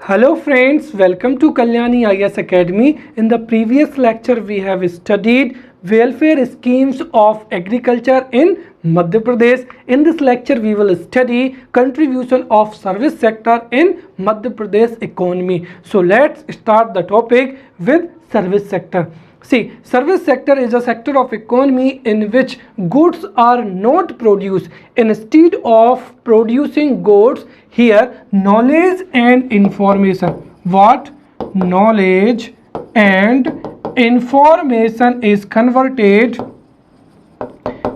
Hello friends, welcome to Kalyani IS Academy. In the previous lecture we have studied welfare schemes of agriculture in Madhya Pradesh. In this lecture we will study contribution of service sector in Madhya Pradesh economy. So let's start the topic with service sector. See, service sector is a sector of economy in which goods are not produced. Instead of producing goods, here knowledge and information. What? Knowledge and information is converted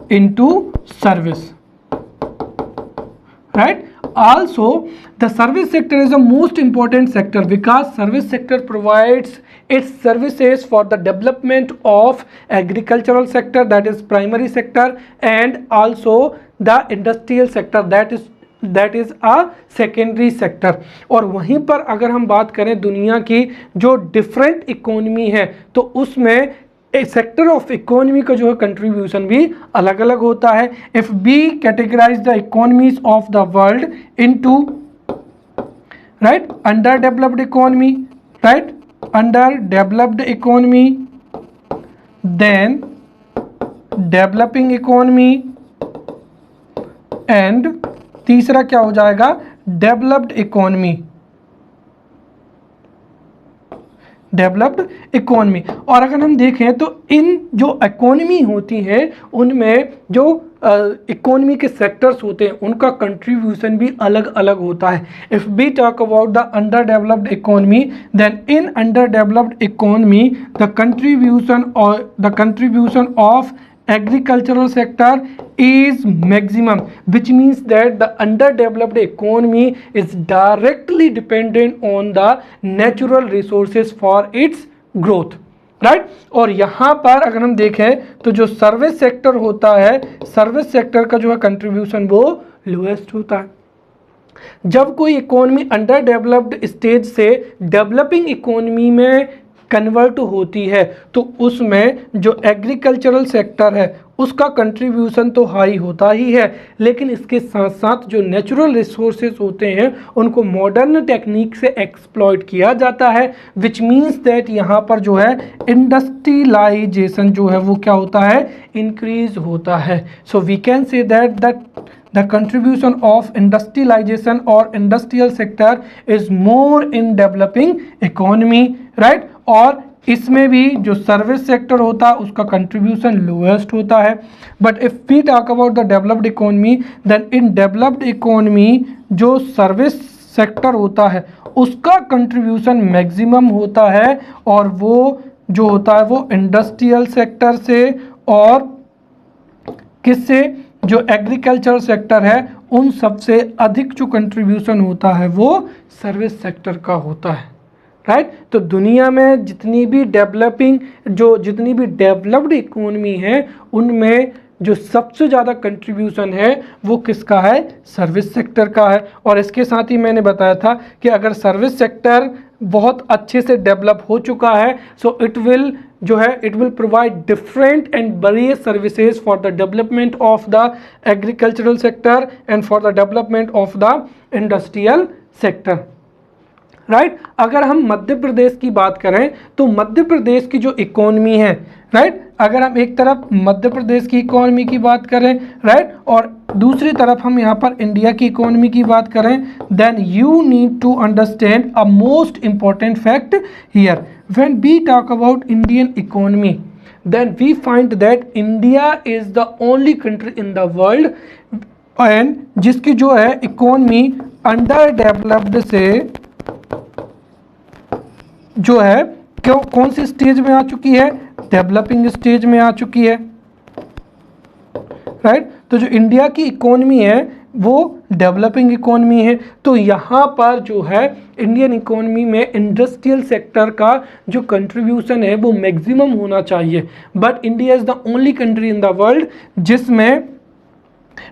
into service. Right? Also, the service sector is the most important sector because service sector provides its services for the development of agricultural sector, that is primary sector, and also the industrial sector, that is a secondary sector. और वहीं पर अगर हम बात करें दुनिया की जो डिफरेंट इकोनॉमी है तो उसमें सेक्टर ऑफ इकोनॉमी का जो है कंट्रीब्यूशन भी अलग अलग होता है. If be categorise the economies of the world into right under developed economy, right under developed economy, then developing economy, and तीसरा क्या हो जाएगा डेवलप्ड इकोनॉमी. Developed economy. और अगर हम देखें तो इन जो इकोनॉमी होती है उनमें जो इकोनॉमी के सेक्टर्स होते हैं उनका कंट्रीब्यूशन भी अलग अलग होता है. If we talk about the under developed economy, then in under developed economy the contribution of agricultural sector is maximum, which means that the underdeveloped economy is directly dependent on the natural resources for its growth, right? और यहाँ पर अगर हम देखें तो जो service sector होता है, सर्विस सेक्टर का जो है कंट्रीब्यूशन वो लोएस्ट होता है. जब कोई इकोनॉमी अंडर डेवलप्ड स्टेज से डेवलपिंग इकोनॉमी में कन्वर्ट होती है तो उसमें जो एग्रीकल्चरल सेक्टर है उसका कंट्रीब्यूशन तो हाई होता ही है, लेकिन इसके साथ साथ जो नेचुरल रिसोर्सेज होते हैं उनको मॉडर्न टेक्निक से एक्सप्लॉइट किया जाता है, विच मीन्स दैट यहाँ पर जो है इंडस्ट्रियलाइजेशन जो है वो क्या होता है इंक्रीज होता है. So we can say that the contribution of industrialization or industrial sector is more in developing economy, right? और इसमें भी जो सर्विस सेक्टर होता है उसका कंट्रीब्यूशन लोएस्ट होता है. But if we talk about the developed economy, then in developed economy जो सर्विस सेक्टर होता है उसका कंट्रीब्यूशन मैक्सिमम होता है और वो जो होता है वो इंडस्ट्रियल सेक्टर से और किससे जो एग्रीकल्चर सेक्टर है उन सबसे अधिक जो कंट्रीब्यूशन होता है वो सर्विस सेक्टर का होता है, राइट? तो दुनिया में जितनी भी डेवलप्ड इकोनॉमी है उनमें जो सबसे ज़्यादा कंट्रीब्यूशन है वो किसका है सर्विस सेक्टर का है. और इसके साथ ही मैंने बताया था कि अगर सर्विस सेक्टर बहुत अच्छे से डेवलप हो चुका है so it will provide different and various services for the development of the agricultural sector and for the development of the industrial sector, right? अगर हम मध्य प्रदेश की बात करें तो मध्य प्रदेश की जो इकोनॉमी है, राइट, अगर हम एक तरफ मध्य प्रदेश की इकोनॉमी की बात करें, राइट, और दूसरी तरफ हम यहाँ पर इंडिया की इकोनॉमी की बात करें, then you need to understand a most important fact here. When we talk about Indian economy, then we find that India is the only country in the world and जिसकी जो है economy under developed से जो है कौन सी stage में आ चुकी है डेवलपिंग स्टेज में आ चुकी है, राइट? तो जो इंडिया की इकोनॉमी है वो डेवलपिंग इकोनॉमी है. तो यहाँ पर जो है इंडियन इकोनॉमी में इंडस्ट्रियल सेक्टर का जो कंट्रीब्यूशन है वो मैक्सिमम होना चाहिए. But India is the only country in the world जिसमें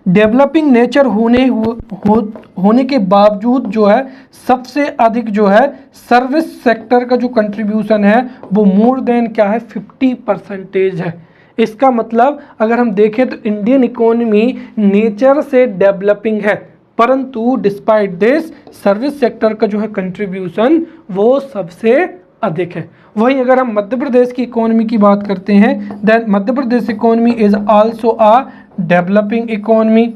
डेवलपिंग नेचर होने के बावजूद जो है सबसे अधिक जो है सर्विस सेक्टर का जो कंट्रीब्यूशन है वो मोर देन क्या है 50% है. इसका मतलब अगर हम देखें तो इंडियन इकोनॉमी नेचर से डेवलपिंग है परंतु डिस्पाइट दिस सर्विस सेक्टर का जो है कंट्रीब्यूशन वो सबसे अधिक है। वहीं अगर हम मध्य प्रदेश की इकोनॉमी की बात करते हैं, then Madhya Pradesh economy is also a developing economy,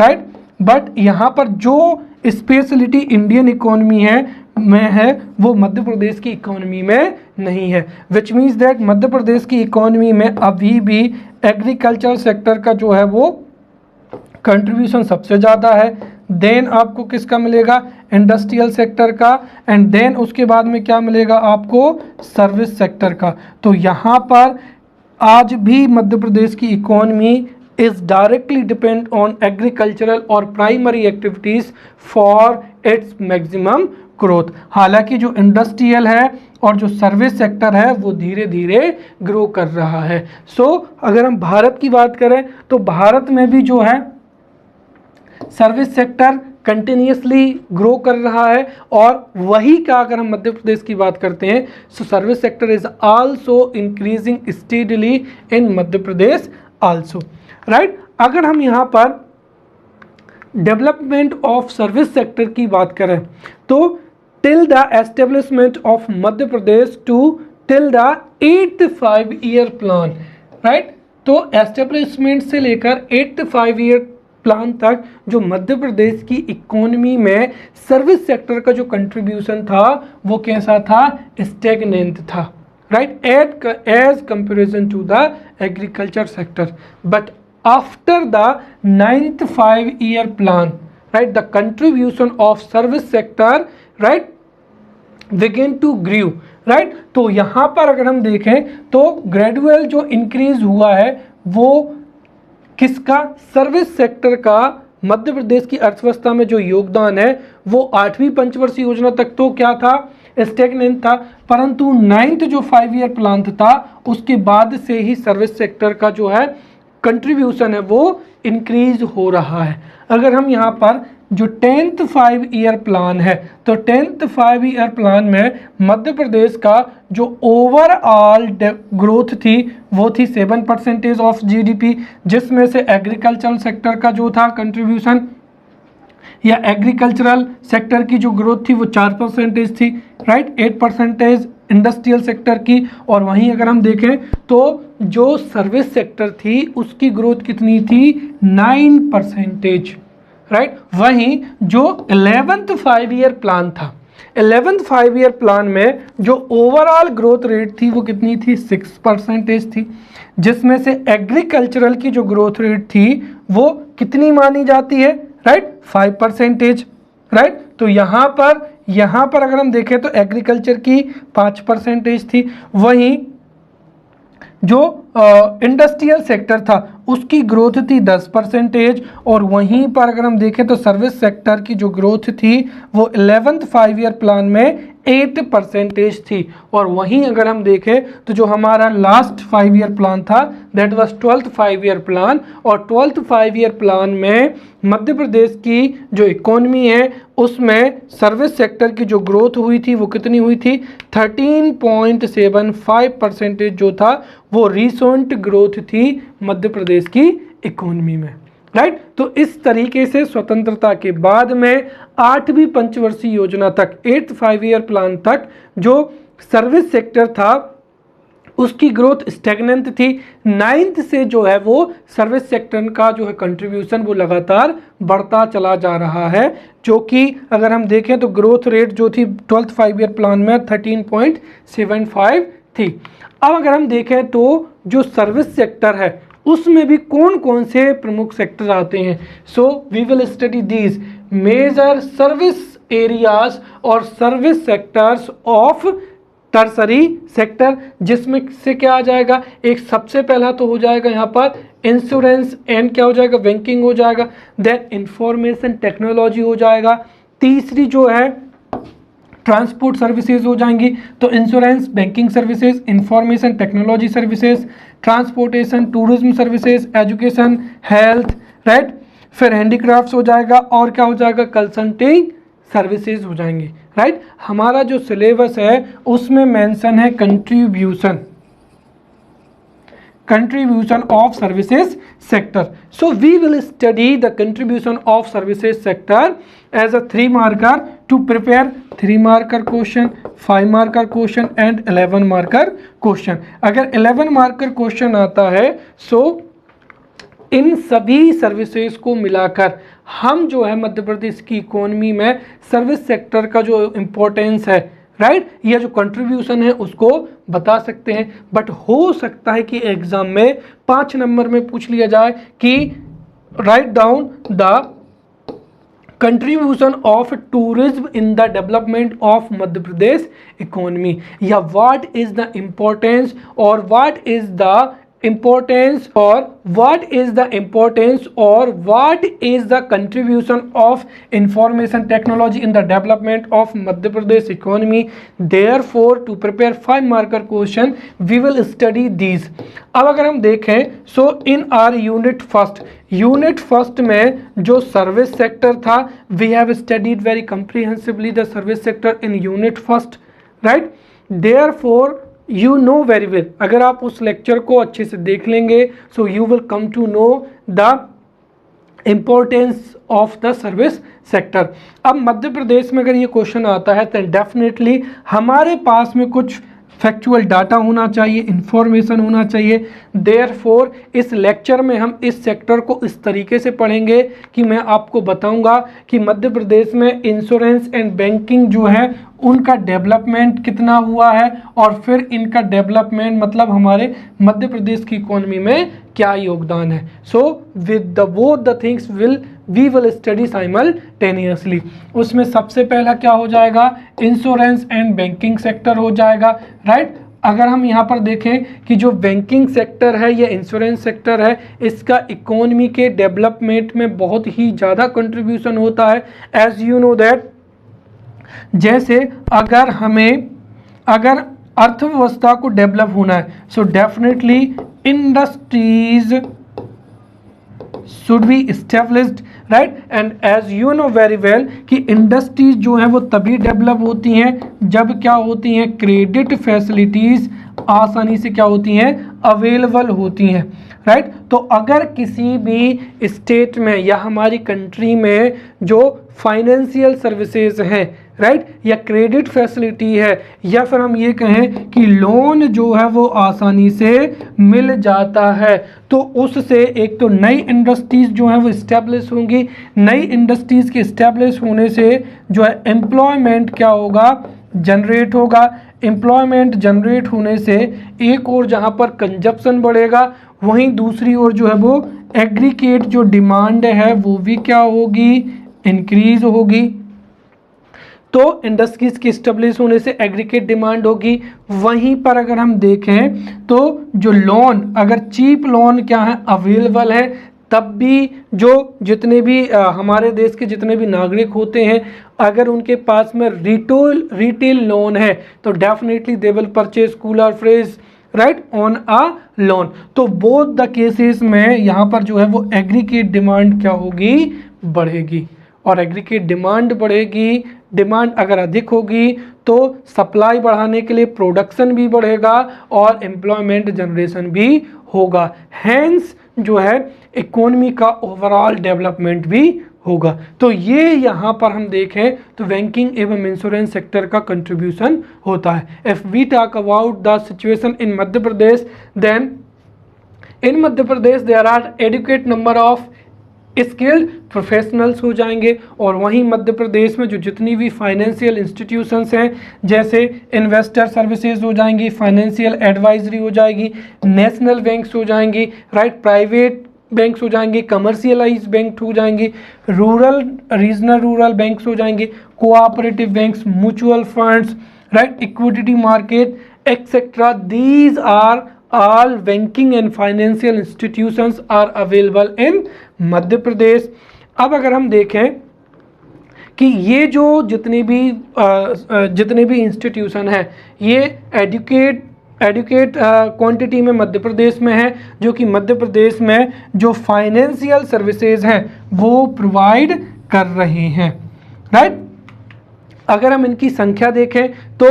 right. But यहाँ पर जो स्पेशलिटी इंडियन इकोनॉमी है वो मध्य प्रदेश की इकोनॉमी में नहीं है, विच मीन्स दैट मध्य प्रदेश की इकोनॉमी में अभी भी एग्रीकल्चर सेक्टर का जो है वो कंट्रीब्यूशन सबसे ज़्यादा है। देन आपको किसका मिलेगा, इंडस्ट्रियल सेक्टर का, एंड देन उसके बाद में क्या मिलेगा आपको, सर्विस सेक्टर का। तो यहाँ पर आज भी मध्य प्रदेश की economy is directly depend on agricultural और primary activities for its maximum growth. हालांकि जो इंडस्ट्रियल है और जो सर्विस सेक्टर है वो धीरे धीरे ग्रो कर रहा है। सो अगर हम भारत की बात करें तो भारत में भी जो है सर्विस सेक्टर कंटिन्यूसली ग्रो कर रहा है, और वही का अगर हम मध्य प्रदेश की बात करते हैं so service sector is also increasing steadily in Madhya Pradesh also, right. अगर हम यहाँ पर डेवलपमेंट ऑफ सर्विस सेक्टर की बात करें तो till the establishment of Madhya Pradesh to till the 8th 5-year plan, right. तो एस्टेब्लिशमेंट से लेकर 8th 5-year प्लान तक जो मध्य प्रदेश की इकोनॉमी में सर्विस सेक्टर का जो कंट्रीब्यूशन था वो कैसा था, स्टेगनेंट था, right, as comparison to the agriculture sector. But after the 9th 5-year plan, right, the contribution of service sector, right, begin to grow, right. तो यहाँ पर अगर हम देखें तो ग्रेजुअल जो इंक्रीज हुआ है वो किसका, सर्विस सेक्टर का मध्य प्रदेश की अर्थव्यवस्था में जो योगदान है वो 8वीं पंचवर्षीय योजना तक तो क्या था, स्टेगनेंट था, परंतु 9th जो 5-year प्लान था उसके बाद से ही सर्विस सेक्टर का जो है कंट्रीब्यूशन है वो इंक्रीज हो रहा है। अगर हम यहाँ पर जो 10th 5-year प्लान है तो 10th 5-year प्लान में मध्य प्रदेश का जो ओवरऑल ग्रोथ थी वो थी 7% ऑफ जीडीपी, जिसमें से एग्रीकल्चरल सेक्टर का जो था कंट्रीब्यूशन या एग्रीकल्चरल सेक्टर की जो ग्रोथ थी वो 4% थी, राइट, 8% इंडस्ट्रियल सेक्टर की। और वहीं अगर हम देखें तो जो सर्विस सेक्टर थी उसकी ग्रोथ कितनी थी, 9%, राइट। वहीं जो 11th 5-year प्लान था, 11th 5-year प्लान में जो ओवरऑल ग्रोथ रेट थी वो कितनी थी, 6% थी, जिसमें से एग्रीकल्चरल की जो ग्रोथ रेट थी वो कितनी मानी जाती है, राइट, 5%, राइट। तो यहाँ पर अगर हम देखें तो एग्रीकल्चर की 5% थी, वहीं जो इंडस्ट्रियल सेक्टर था उसकी ग्रोथ थी 10%, और वहीं पर अगर हम देखें तो सर्विस सेक्टर की जो ग्रोथ थी वो 11th 5-year प्लान में 8% थी। और वहीं अगर हम देखें तो जो हमारा लास्ट 5-year प्लान था that was 12th 5-year plan, और 12th 5-year प्लान में मध्य प्रदेश की जो इकोनॉमी है उसमें सर्विस सेक्टर की जो ग्रोथ हुई थी वो कितनी हुई थी, 13.75% जो था वो रिसेंट ग्रोथ थी मध्य प्रदेश की इकोनॉमी में, राइट। तो इस तरीके से स्वतंत्रता के बाद में 8वीं पंचवर्षीय योजना तक 8th 5-year प्लान तक जो सर्विस सेक्टर था उसकी ग्रोथ स्टेगनेंट थी। 9th से जो है वो सर्विस सेक्टर का जो है कंट्रीब्यूशन वो लगातार बढ़ता चला जा रहा है, जो कि अगर हम देखें तो ग्रोथ रेट जो थी 12th 5-year प्लान में 13.75 थी। अब अगर हम देखें तो जो सर्विस सेक्टर है उसमें भी कौन कौन से प्रमुख सेक्टर आते हैं, so we will study these major service areas और service sectors of tertiary sector, जिसमें से क्या आ जाएगा, एक सबसे पहला तो हो जाएगा यहाँ पर इंश्योरेंस एंड क्या हो जाएगा, बैंकिंग हो जाएगा, देन इंफॉर्मेशन टेक्नोलॉजी हो जाएगा, तीसरी जो है ट्रांसपोर्ट सर्विसेज हो जाएंगी, तो insurance, banking services, information technology services, transportation, tourism services, education, health, right, फिर हैंडीक्राफ्ट्स हो जाएगा, और क्या हो जाएगा, कंसल्टिंग सर्विसेज हो जाएंगे, राइट। हमारा जो सिलेबस है उसमें मेंशन है contribution, contribution of services sector. So we will study the contribution of services sector as a 3 marker to prepare 3 marker question, 5 marker question and 11 marker question. अगर 11 marker question आता है so इन सभी services को मिलाकर हम जो है मध्य प्रदेश की इकोनॉमी में सर्विस सेक्टर का जो इम्पोर्टेंस है, राइट, या जो कंट्रीब्यूशन है उसको बता सकते हैं. बट हो सकता है कि एग्जाम में 5 नंबर में पूछ लिया जाए कि write down the contribution of tourism in the development of Madhya Pradesh economy, या व्हाट इज द इम्पोर्टेंस और what is the importance or what is the importance or what is the contribution of information technology in the development of Madhya Pradesh economy. Therefore to prepare 5 marker question we will study these. अब अगर हम देखें so in our unit first में जो service sector था we have studied very comprehensively the service sector in unit first, right. Therefore you know very well, अगर आप उस लेक्चर को अच्छे से देख लेंगे so you will come to know the importance of the service sector. अब मध्य प्रदेश में अगर ये क्वेश्चन आता है तो डेफिनेटली हमारे पास में कुछ फैक्चुअल डाटा होना चाहिए, इंफॉर्मेशन होना चाहिए. देयरफॉर इस लेक्चर में हम इस सेक्टर को इस तरीके से पढ़ेंगे कि मैं आपको बताऊंगा कि मध्य प्रदेश में इंश्योरेंस एंड बैंकिंग जो है उनका डेवलपमेंट कितना हुआ है और फिर इनका डेवलपमेंट मतलब हमारे मध्य प्रदेश की इकोनॉमी में क्या योगदान है. So with the both the things we will study simultaneously. उसमें सबसे पहला क्या हो जाएगा, इंश्योरेंस एंड बैंकिंग सेक्टर हो जाएगा, राइट. अगर हम यहाँ पर देखें कि जो बैंकिंग सेक्टर है या इंश्योरेंस सेक्टर है इसका इकोनॉमी के डेवलपमेंट में बहुत ही ज़्यादा कंट्रीब्यूशन होता है. एज यू नो दैट जैसे अगर अर्थव्यवस्था को डेवलप होना है so definitely industries should be established, right. And as you know very well कि इंडस्ट्रीज जो है वो तभी डेवलप होती हैं जब क्या होती हैं, क्रेडिट फैसिलिटीज आसानी से क्या होती हैं, अवेलेबल होती हैं, राइट. तो अगर किसी भी स्टेट में या हमारी कंट्री में जो फाइनेंशियल सर्विसेज हैं, राइट, या क्रेडिट फैसिलिटी है या फिर हम ये कहें कि लोन जो है वो आसानी से मिल जाता है तो उससे एक तो नई इंडस्ट्रीज जो है वो इस्टेब्लिश होंगी. नई इंडस्ट्रीज के इस्टेब्लिश होने से जो है एम्प्लॉयमेंट क्या होगा, जनरेट होगा. एम्प्लॉयमेंट जनरेट होने से एक और जहाँ पर कंजप्शन बढ़ेगा वहीं दूसरी ओर जो है वो एग्रीगेट जो डिमांड है वो भी क्या होगी, इंक्रीज होगी. तो इंडस्ट्रीज की स्टेब्लिश होने से एग्रीगेट डिमांड होगी. वहीं पर अगर हम देखें तो जो लोन, अगर चीप लोन क्या है, अवेलेबल है, तब भी जो जितने भी हमारे देश के जितने भी नागरिक होते हैं अगर उनके पास में रिटेल लोन है तो definitely they will purchase cooler, fridge, right, on a loan. तो बोथ द केसेस में यहाँ पर जो है वो एग्रीगेट डिमांड क्या होगी, बढ़ेगी. और एग्रीगेट डिमांड बढ़ेगी, डिमांड अगर अधिक होगी तो सप्लाई बढ़ाने के लिए प्रोडक्शन भी बढ़ेगा और एम्प्लॉयमेंट जनरेशन भी होगा. हैंस जो है इकोनॉमी का ओवरऑल डेवलपमेंट भी होगा. तो ये यहाँ पर हम देखें तो बैंकिंग एवं इंश्योरेंस सेक्टर का कंट्रीब्यूशन होता है. If we talk about the situation in Madhya Pradesh then in Madhya Pradesh there are adequate number of skilled professionals हो जाएंगे. और वहीं मध्य प्रदेश में जो जितनी भी फाइनेंशियल इंस्टीट्यूशंस हैं जैसे इन्वेस्टर सर्विसेज हो जाएंगी, फाइनेंशियल एडवाइजरी हो जाएगी, नेशनल बैंक्स हो जाएंगी, राइट, प्राइवेट बैंक्स हो जाएंगे, कमर्शियलाइज बैंक हो जाएंगी, रीजनल रूरल बैंक्स हो जाएंगे, cooperative banks, mutual funds, right, equity market etcetera. These are all banking and financial institutions are available in Madhya Pradesh. अब अगर हम देखें कि ये जो जितने भी इंस्टीट्यूशन है ये एडुकेट क्वांटिटी में मध्य प्रदेश में है जो कि मध्य प्रदेश में जो फाइनेंशियल सर्विसेज हैं वो प्रोवाइड कर रहे हैं, राइट. अगर हम इनकी संख्या देखें तो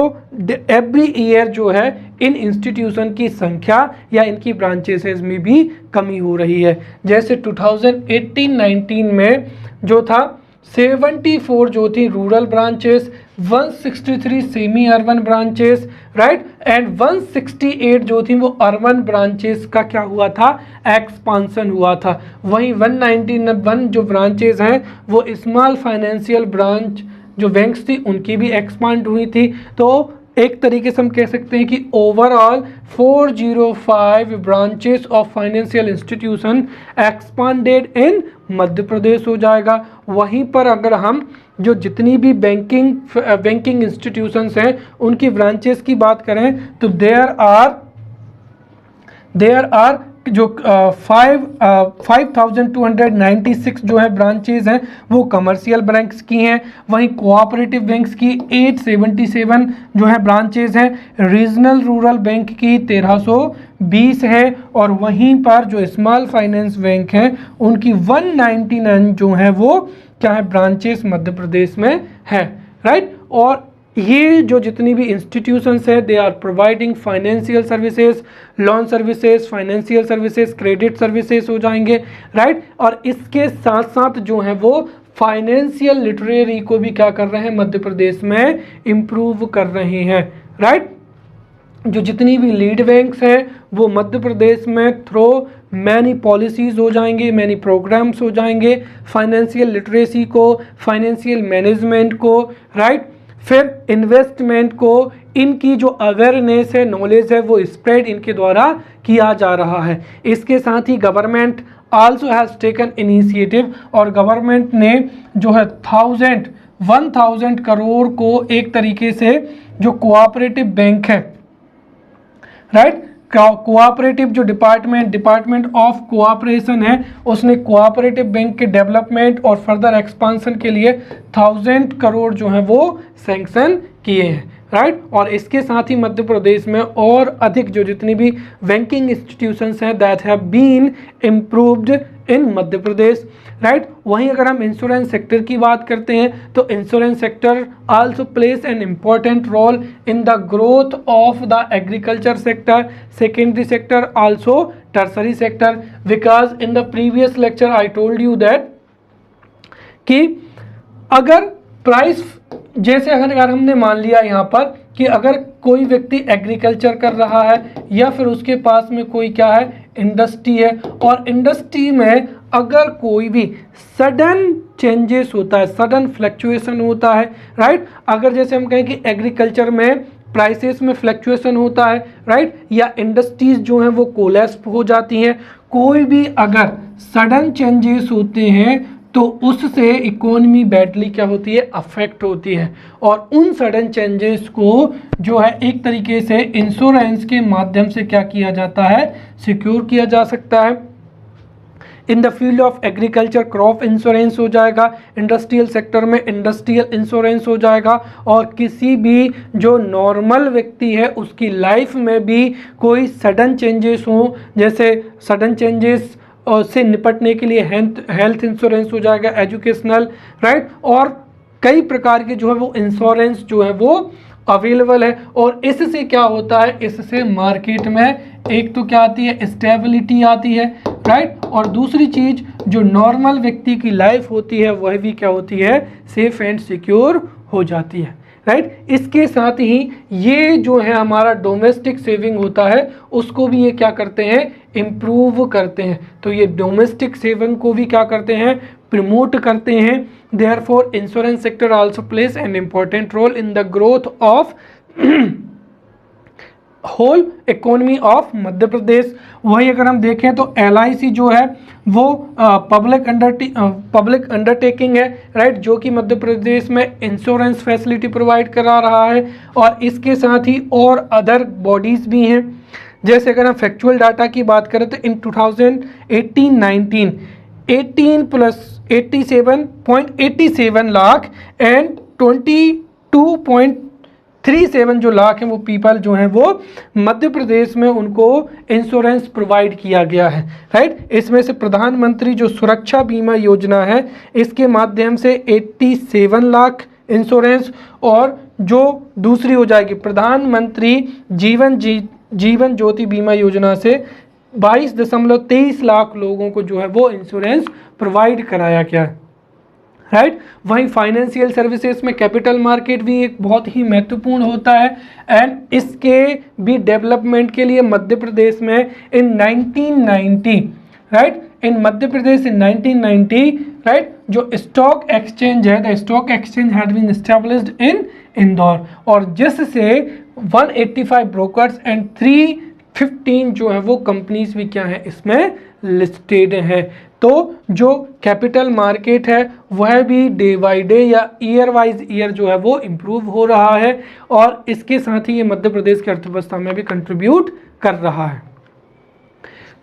एवरी ईयर जो है इन इंस्टीट्यूशन की संख्या या इनकी ब्रांचेस में भी कमी हो रही है। जैसे 2018-19 में जो था 74 जो थी rural branches, 163 semi urban branches, right, and 168 जो थी वो अर्बन ब्रांचेस का क्या हुआ था, एक्सपांसन हुआ था। वहीं 191 जो ब्रांचेस हैं वो स्मॉल फाइनेंशियल ब्रांच जो बैंक्स थी उनकी भी एक्सपांड हुई थी। तो एक तरीके से हम कह सकते हैं कि overall 405 branches of financial institution expanded in Madhya Pradesh हो जाएगा। वहीं पर अगर हम जो जितनी भी बैंकिंग इंस्टीट्यूशंस हैं उनकी ब्रांचेस की बात करें तो देयर आर जो 5296 जो है ब्रांचेज हैं वो कमर्शियल बैंक्स की हैं। वहीं कोऑपरेटिव बैंक्स की 877 जो है ब्रांचेज हैं, रीजनल रूरल बैंक की 1320 है, और वहीं पर जो स्मॉल फाइनेंस बैंक हैं उनकी 199 जो है वो क्या है, ब्रांचेस मध्य प्रदेश में है, राइट। और ये जो जितनी भी इंस्टीट्यूशंस है they are providing financial services, loan services, financial services, credit services हो जाएंगे, राइट। और इसके साथ साथ जो है वो फाइनेंशियल लिटरेरी को भी क्या कर रहे हैं, मध्य प्रदेश में इम्प्रूव कर रहे हैं, राइट। जो जितनी भी लीड बैंक्स हैं वो मध्य प्रदेश में थ्रू मैनी पॉलिसीज़ हो जाएंगे, मैनी प्रोग्राम्स हो जाएंगे, फाइनेंशियल लिटरेसी को, फाइनेंशियल मैनेजमेंट को, राइट, फिर इन्वेस्टमेंट को, इनकी जो अवेयरनेस है, नॉलेज है वो स्प्रेड इनके द्वारा किया जा रहा है। इसके साथ ही government also has taken initiative, और गवर्नमेंट ने जो है 1000 करोड़ को एक तरीके से जो कोऑपरेटिव बैंक है, राइट, कोऑपरेटिव जो डिपार्टमेंट ऑफ कोऑपरेशन है उसने कोऑपरेटिव बैंक के डेवलपमेंट और फर्दर एक्सपांशन के लिए 1000 करोड़ जो है वो सैंक्शन किए हैं, राइट। और इसके साथ ही मध्य प्रदेश में और अधिक जो जितनी भी बैंकिंग इंस्टीट्यूशंस हैं that have been improved in Madhya Pradesh, right. वहीं अगर हम इंश्योरेंस सेक्टर की बात करते हैं तो insurance sector also plays an important role in the growth of the agriculture sector, secondary sector, also tertiary sector, because in the previous lecture I told you that कि अगर प्राइस, जैसे अगर हमने मान लिया यहाँ पर कि अगर कोई व्यक्ति एग्रीकल्चर कर रहा है या फिर उसके पास में कोई क्या है, इंडस्ट्री है, और इंडस्ट्री में अगर कोई भी सडन चेंजेस होता है, सडन फ्लक्चुएशन होता है, राइट, अगर जैसे हम कहें कि एग्रीकल्चर में प्राइसेस में फ्लक्चुएशन होता है, राइट, या इंडस्ट्रीज जो हैं वो कोलैप्स हो जाती हैं, कोई भी अगर सडन चेंजेस होते हैं तो उससे इकोनॉमी बैडली क्या होती है, अफेक्ट होती है। और उन सडन चेंजेस को जो है एक तरीके से इंश्योरेंस के माध्यम से क्या किया जाता है, सिक्योर किया जा सकता है। In the field of agriculture crop insurance हो जाएगा, इंडस्ट्रियल सेक्टर में इंडस्ट्रियल इंश्योरेंस हो जाएगा, और किसी भी जो नॉर्मल व्यक्ति है उसकी लाइफ में भी कोई सडन चेंजेस हो, जैसे सडन चेंजेस से निपटने के लिए हेल्थ इंश्योरेंस हो जाएगा, एजुकेशनल, राइट, और कई प्रकार के जो है वो इंश्योरेंस जो है वो अवेलेबल है। और इससे क्या होता है, इससे मार्केट में एक तो क्या आती है, स्टेबिलिटी आती है, राइट, और दूसरी चीज जो नॉर्मल व्यक्ति की लाइफ होती है वह भी क्या होती है, सेफ एंड सिक्योर हो जाती है, राइट। इसके साथ ही ये जो है हमारा डोमेस्टिक सेविंग होता है उसको भी ये क्या करते हैं, इम्प्रूव करते हैं। तो ये डोमेस्टिक सेविंग को भी क्या करते हैं, प्रमोट करते हैं। Therefore insurance sector also plays an important role in the growth of whole economy of Madhya Pradesh. वही अगर हम देखें तो LIC जो है वो पब्लिक अंडरटेकिंग है, राइट, जो कि मध्य प्रदेश में इंश्योरेंस फैसिलिटी प्रोवाइड करा रहा है। और इसके साथ ही और अदर बॉडीज़ भी हैं। जैसे अगर हम फैक्चुअल डाटा की बात करें तो इन 2018-19 18 + 87.87 लाख एंड 22.37 जो लाख हैं वो पीपल जो हैं वो मध्य प्रदेश में उनको इंश्योरेंस प्रोवाइड किया गया है, राइट। इसमें से प्रधानमंत्री जो सुरक्षा बीमा योजना है इसके माध्यम से 87 लाख इंश्योरेंस, और जो दूसरी हो जाएगी प्रधानमंत्री जीवन ज्योति बीमा योजना से 22.23 लाख लोगों को जो है वो इंश्योरेंस प्रोवाइड कराया गया है, राइट। वहीं फाइनेंशियल सर्विसेज में कैपिटल मार्केट भी एक बहुत ही महत्वपूर्ण होता है, एंड इसके भी डेवलपमेंट के लिए मध्य प्रदेश में in 1990, right, in Madhya Pradesh in 1990, right, जो स्टॉक एक्सचेंज है, the stock exchange had been established in Indore, और जिससे 185 ब्रोकर्स एंड 315 जो है वो कंपनीज भी क्या है इसमें लिस्टेड है। तो जो कैपिटल मार्केट है वह भी डे बाई डे या ईयर वाइज ईयर जो है वो इम्प्रूव हो रहा है, और इसके साथ ही ये मध्य प्रदेश की अर्थव्यवस्था में भी कंट्रीब्यूट कर रहा है।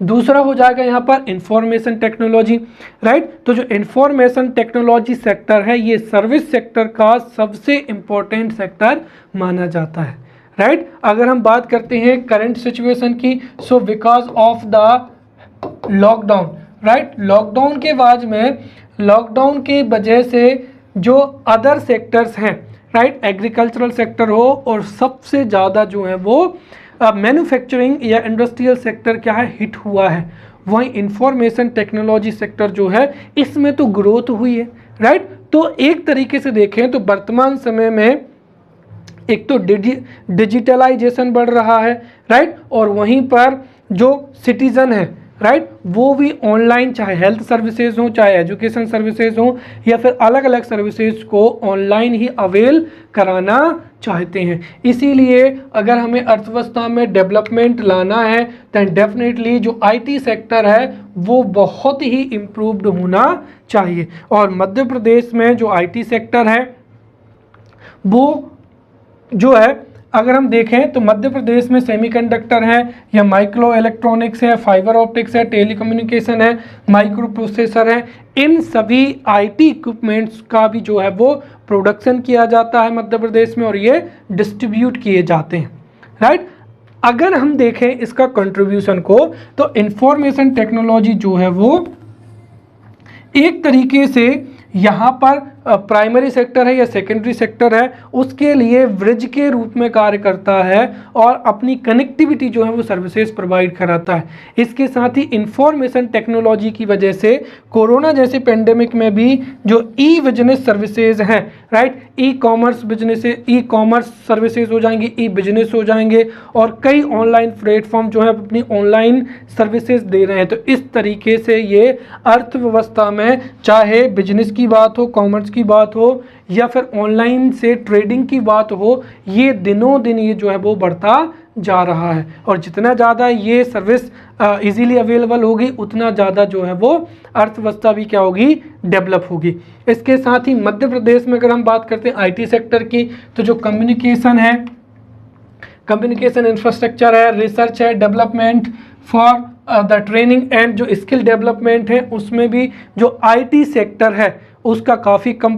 दूसरा हो जाएगा यहाँ पर इंफॉर्मेशन टेक्नोलॉजी, राइट। तो जो इंफॉर्मेशन टेक्नोलॉजी सेक्टर है ये सर्विस सेक्टर का सबसे इम्पोर्टेंट सेक्टर माना जाता है, राइट। अगर हम बात करते हैं करंट सिचुएशन की, so because of the lockdown, right, lockdown के बाद में लॉकडाउन की वजह से जो अदर सेक्टर्स हैं, राइट, एग्रीकल्चरल सेक्टर हो और सबसे ज़्यादा जो है वो मैन्युफैक्चरिंग या इंडस्ट्रियल सेक्टर क्या है हिट हुआ है। वहीं इंफॉर्मेशन टेक्नोलॉजी सेक्टर जो है इसमें तो ग्रोथ हुई है, राइट। तो एक तरीके से देखें तो वर्तमान समय में एक तो डिजिटलाइजेशन बढ़ रहा है, राइट, और वहीं पर जो सिटीजन है, राइट, वो भी ऑनलाइन, चाहे हेल्थ सर्विसेज हो, चाहे एजुकेशन सर्विसेज हो, या फिर अलग अलग सर्विसेज को ऑनलाइन ही अवेल कराना चाहते हैं। इसीलिए अगर हमें अर्थव्यवस्था में डेवलपमेंट लाना है तो डेफिनेटली जो आईटी सेक्टर है वो बहुत ही इम्प्रूव्ड होना चाहिए, और मध्य प्रदेश में जो आईटी सेक्टर है वो जो है अगर हम देखें तो मध्य प्रदेश में सेमीकंडक्टर है या माइक्रो इलेक्ट्रॉनिक्स है, फाइबर ऑप्टिक्स है, टेलीकम्युनिकेशन है, माइक्रो प्रोसेसर है, इन सभी आईटी इक्विपमेंट्स का भी जो है वो प्रोडक्शन किया जाता है मध्य प्रदेश में, और ये डिस्ट्रीब्यूट किए जाते हैं, राइट। अगर हम देखें इसका कंट्रीब्यूशन को तो इंफॉर्मेशन टेक्नोलॉजी जो है वो एक तरीके से यहाँ पर प्राइमरी सेक्टर है या सेकेंडरी सेक्टर है उसके लिए ब्रिज के रूप में कार्य करता है और अपनी कनेक्टिविटी जो है वो सर्विसेज प्रोवाइड कराता है। इसके साथ ही इंफॉर्मेशन टेक्नोलॉजी की वजह से कोरोना जैसे पेंडेमिक में भी जो ई बिजनेस सर्विसेज हैं, राइट, ई कॉमर्स सर्विसेज हो जाएंगे, ई बिजनेस हो जाएंगे, और कई ऑनलाइन प्लेटफॉर्म जो है अपनी ऑनलाइन सर्विसेज दे रहे हैं। तो इस तरीके से ये अर्थव्यवस्था में चाहे बिजनेस की बात हो, कॉमर्स की बात हो, या फिर ऑनलाइन से ट्रेडिंग की बात हो, ये दिनों दिन ये जो है वो बढ़ता जा रहा है, और जितना ज़्यादा ये सर्विस इजीली अवेलेबल होगी उतना ज़्यादा जो है वो अर्थव्यवस्था भी क्या होगी, डेवलप होगी। इसके साथ ही मध्य प्रदेश में अगर हम बात करते हैं आईटी सेक्टर की, तो जो कम्युनिकेशन है, कम्युनिकेशन इंफ्रास्ट्रक्चर है, रिसर्च है, development for the training and जो स्किल डेवलपमेंट है, उसमें भी जो आईटी सेक्टर है उसका काफ़ी कम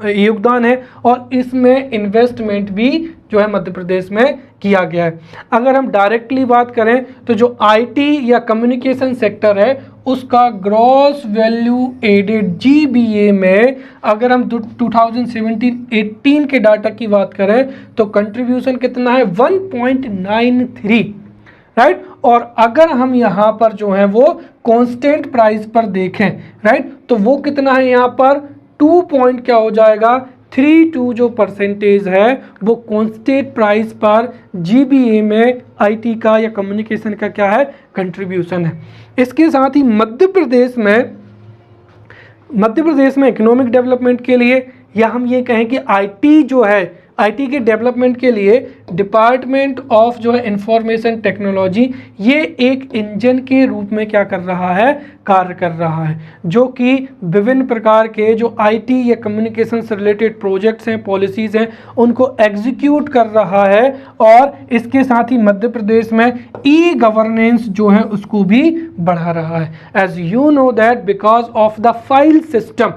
योगदान है, और इसमें इन्वेस्टमेंट भी जो है मध्य प्रदेश में किया गया है। अगर हम डायरेक्टली बात करें तो जो आईटी या कम्युनिकेशन सेक्टर है उसका ग्रॉस वैल्यू एडेड जीबीए में अगर हम 2017-18 के डाटा की बात करें तो कंट्रीब्यूशन कितना है, 1.93, राइट। और अगर हम यहाँ पर जो है वो कांस्टेंट प्राइस पर देखें, राइट, तो वो कितना है यहाँ पर 2 पॉइंट क्या हो जाएगा, 32 जो परसेंटेज है वो कांस्टेंट प्राइस पर जीबीए में आईटी का या कम्युनिकेशन का क्या है, कंट्रीब्यूशन है। इसके साथ ही मध्य प्रदेश में इकोनॉमिक डेवलपमेंट के लिए, या हम ये कहें कि आईटी जो है, आईटी के डेवलपमेंट के लिए डिपार्टमेंट ऑफ जो है इंफॉर्मेशन टेक्नोलॉजी ये एक इंजन के रूप में क्या कर रहा है, कार्य कर रहा है, जो कि विभिन्न प्रकार के जो आईटी या कम्युनिकेशन से रिलेटेड प्रोजेक्ट्स हैं, पॉलिसीज़ हैं, उनको एग्जीक्यूट कर रहा है। और इसके साथ ही मध्य प्रदेश में ई गवर्नेंस जो है उसको भी बढ़ा रहा है। As you know that because of the file system,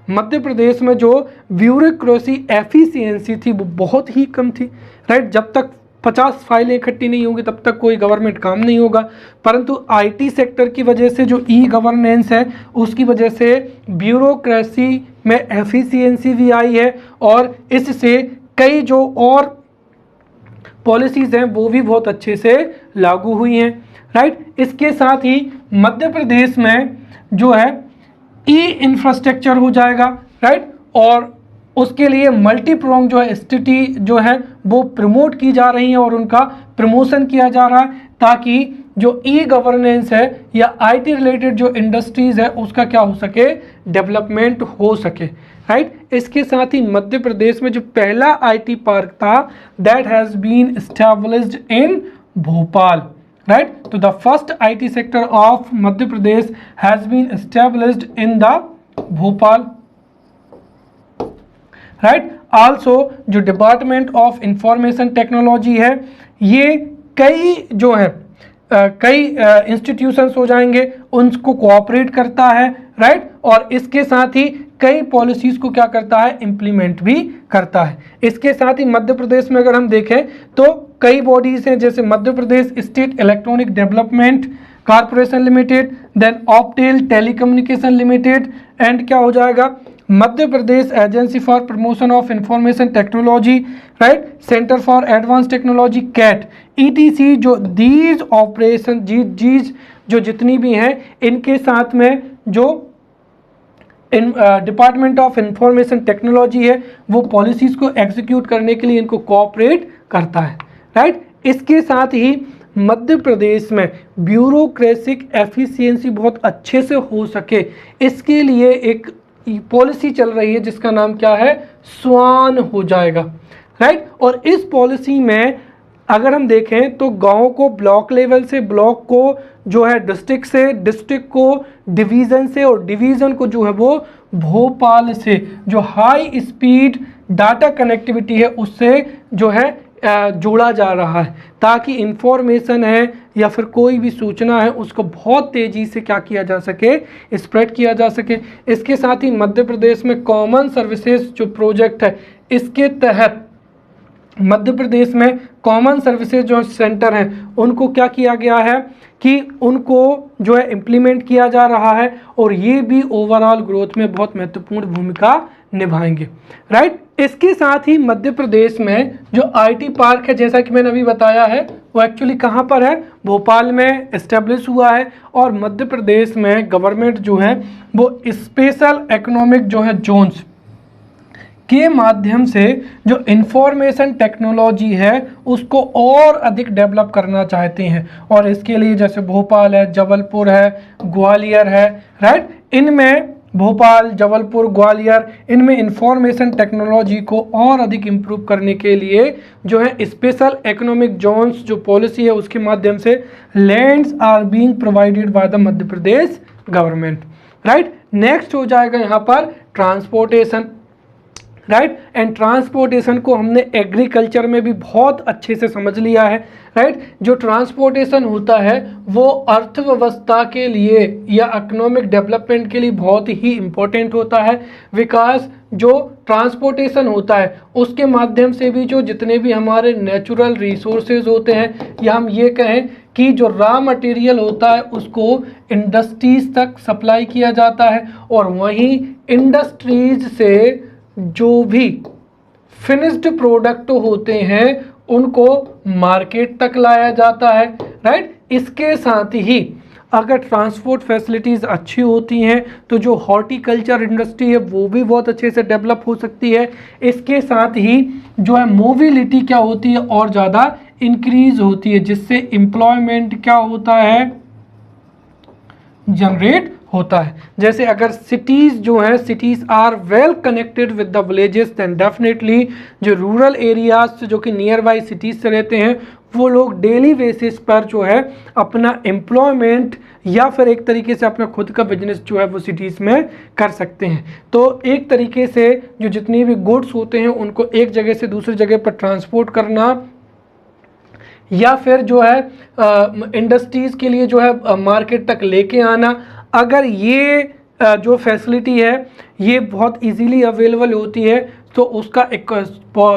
Madhya Pradesh में जो ब्यूरोक्रेसी एफिशिएंसी थी वो बहुत ही कम थी, राइट। जब तक 50 फाइलें इकट्ठी नहीं होंगी तब तक कोई गवर्नमेंट काम नहीं होगा, परंतु आईटी सेक्टर की वजह से जो ई गवर्नेंस है उसकी वजह से ब्यूरोक्रेसी में एफिशिएंसी भी आई है और इससे कई जो और पॉलिसीज़ हैं वो भी बहुत अच्छे से लागू हुई हैं, राइट। इसके साथ ही मध्य प्रदेश में जो है ई इंफ्रास्ट्रक्चर हो जाएगा, राइट, और उसके लिए मल्टी प्रोंग जो है स्थिति जो है वो प्रमोट की जा रही है और उनका प्रमोशन किया जा रहा है ताकि जो ई गवर्नेंस है या आईटी रिलेटेड जो इंडस्ट्रीज है उसका क्या हो सके, डेवलपमेंट हो सके, राइट। इसके साथ ही मध्य प्रदेश में जो पहला आईटी पार्क था that has been established in Bhopal, right. तो the first IT sector of Madhya Pradesh has been established in the Bhopal, right. Also जो डिपार्टमेंट ऑफ इंफॉर्मेशन टेक्नोलॉजी है ये कई जो है कई इंस्टीट्यूशंस हो जाएंगे उनको कोऑपरेट करता है, राइट, और इसके साथ ही कई पॉलिसीज़ को क्या करता है, इम्प्लीमेंट भी करता है। इसके साथ ही मध्य प्रदेश में अगर हम देखें तो कई बॉडीज़ हैं जैसे Madhya Pradesh state electronic development corporation limited, then Optel telecommunication limited, and क्या हो जाएगा Madhya Pradesh agency for promotion of information technology, right, centre for advance technology CAT, etc. जो दीज ऑपरेशन जीज जो जितनी भी हैं इनके साथ में जो डिपार्टमेंट ऑफ इंफॉर्मेशन टेक्नोलॉजी है वो पॉलिसीज़ को एग्जीक्यूट करने के लिए इनको कोऑपरेट करता है, राइट। इसके साथ ही मध्य प्रदेश में ब्यूरोक्रेसिक एफिशिएंसी बहुत अच्छे से हो सके इसके लिए एक पॉलिसी चल रही है जिसका नाम क्या है, स्वान हो जाएगा, राइट। और इस पॉलिसी में अगर हम देखें तो गांव को ब्लॉक लेवल से, ब्लॉक को जो है डिस्ट्रिक्ट से, डिस्ट्रिक्ट को डिवीज़न से और डिवीज़न को जो है वो भोपाल से जो हाई स्पीड डाटा कनेक्टिविटी है उससे जो है जोड़ा जा रहा है ताकि इंफॉर्मेशन है या फिर कोई भी सूचना है उसको बहुत तेज़ी से क्या किया जा सके, स्प्रेड किया जा सके। इसके साथ ही मध्य प्रदेश में कॉमन सर्विसेज जो प्रोजेक्ट है इसके तहत मध्य प्रदेश में कॉमन सर्विसेज जो सेंटर हैं उनको क्या किया गया है कि उनको जो है इम्प्लीमेंट किया जा रहा है और ये भी ओवरऑल ग्रोथ में बहुत महत्वपूर्ण भूमिका निभाएंगे, राइट। इसके साथ ही मध्य प्रदेश में जो आईटी पार्क है जैसा कि मैंने अभी बताया है वो एक्चुअली कहाँ पर है, भोपाल में इस्टेब्लिश हुआ है और मध्य प्रदेश में गवर्नमेंट जो है वो स्पेशल इकोनॉमिक जो है जोन्स के माध्यम से जो इंफॉर्मेशन टेक्नोलॉजी है उसको और अधिक डेवलप करना चाहते हैं और इसके लिए जैसे भोपाल है, जबलपुर है, ग्वालियर है, राइट, इनमें भोपाल, जबलपुर, ग्वालियर इनमें इंफॉर्मेशन टेक्नोलॉजी को और अधिक इम्प्रूव करने के लिए जो है स्पेशल इकोनॉमिक जोन्स जो पॉलिसी है उसके माध्यम से lands are being provided by the Madhya Pradesh government, right. Next हो जाएगा यहाँ पर ट्रांसपोर्टेशन, राइट, एंड ट्रांसपोर्टेशन को हमने एग्रीकल्चर में भी बहुत अच्छे से समझ लिया है, राइट। जो ट्रांसपोर्टेशन होता है वो अर्थव्यवस्था के लिए या इकोनॉमिक डेवलपमेंट के लिए बहुत ही इम्पोर्टेंट होता है। विकास जो ट्रांसपोर्टेशन होता है उसके माध्यम से भी जो जितने भी हमारे नेचुरल रिसोर्सेज होते हैं या हम ये कहें कि जो रॉ मटेरियल होता है उसको इंडस्ट्रीज तक सप्लाई किया जाता है और वहीं इंडस्ट्रीज से जो भी फिनिश्ड प्रोडक्ट होते हैं उनको मार्केट तक लाया जाता है, राइट। इसके साथ ही अगर ट्रांसपोर्ट फैसिलिटीज़ अच्छी होती हैं तो जो हॉर्टिकल्चर इंडस्ट्री है वो भी बहुत अच्छे से डेवलप हो सकती है। इसके साथ ही जो है मोबिलिटी क्या होती है और ज़्यादा इंक्रीज होती है जिससे एम्प्लॉयमेंट क्या होता है, जनरेट होता है। जैसे अगर सिटीज़ जो है cities are well connected with the villages then definitely जो रूरल एरियाज जो कि नियर बाई सिटीज़ से रहते हैं वो लोग डेली बेसिस पर जो है अपना एम्प्लॉयमेंट या फिर एक तरीके से अपना खुद का बिजनेस जो है वो सिटीज़ में कर सकते हैं। तो एक तरीके से जो जितनी भी गुड्स होते हैं उनको एक जगह से दूसरी जगह पर ट्रांसपोर्ट करना या फिर जो है इंडस्ट्रीज़ के लिए जो है मार्केट तक लेके आना, अगर ये जो फैसिलिटी है ये बहुत इजीली अवेलेबल होती है तो उसका एक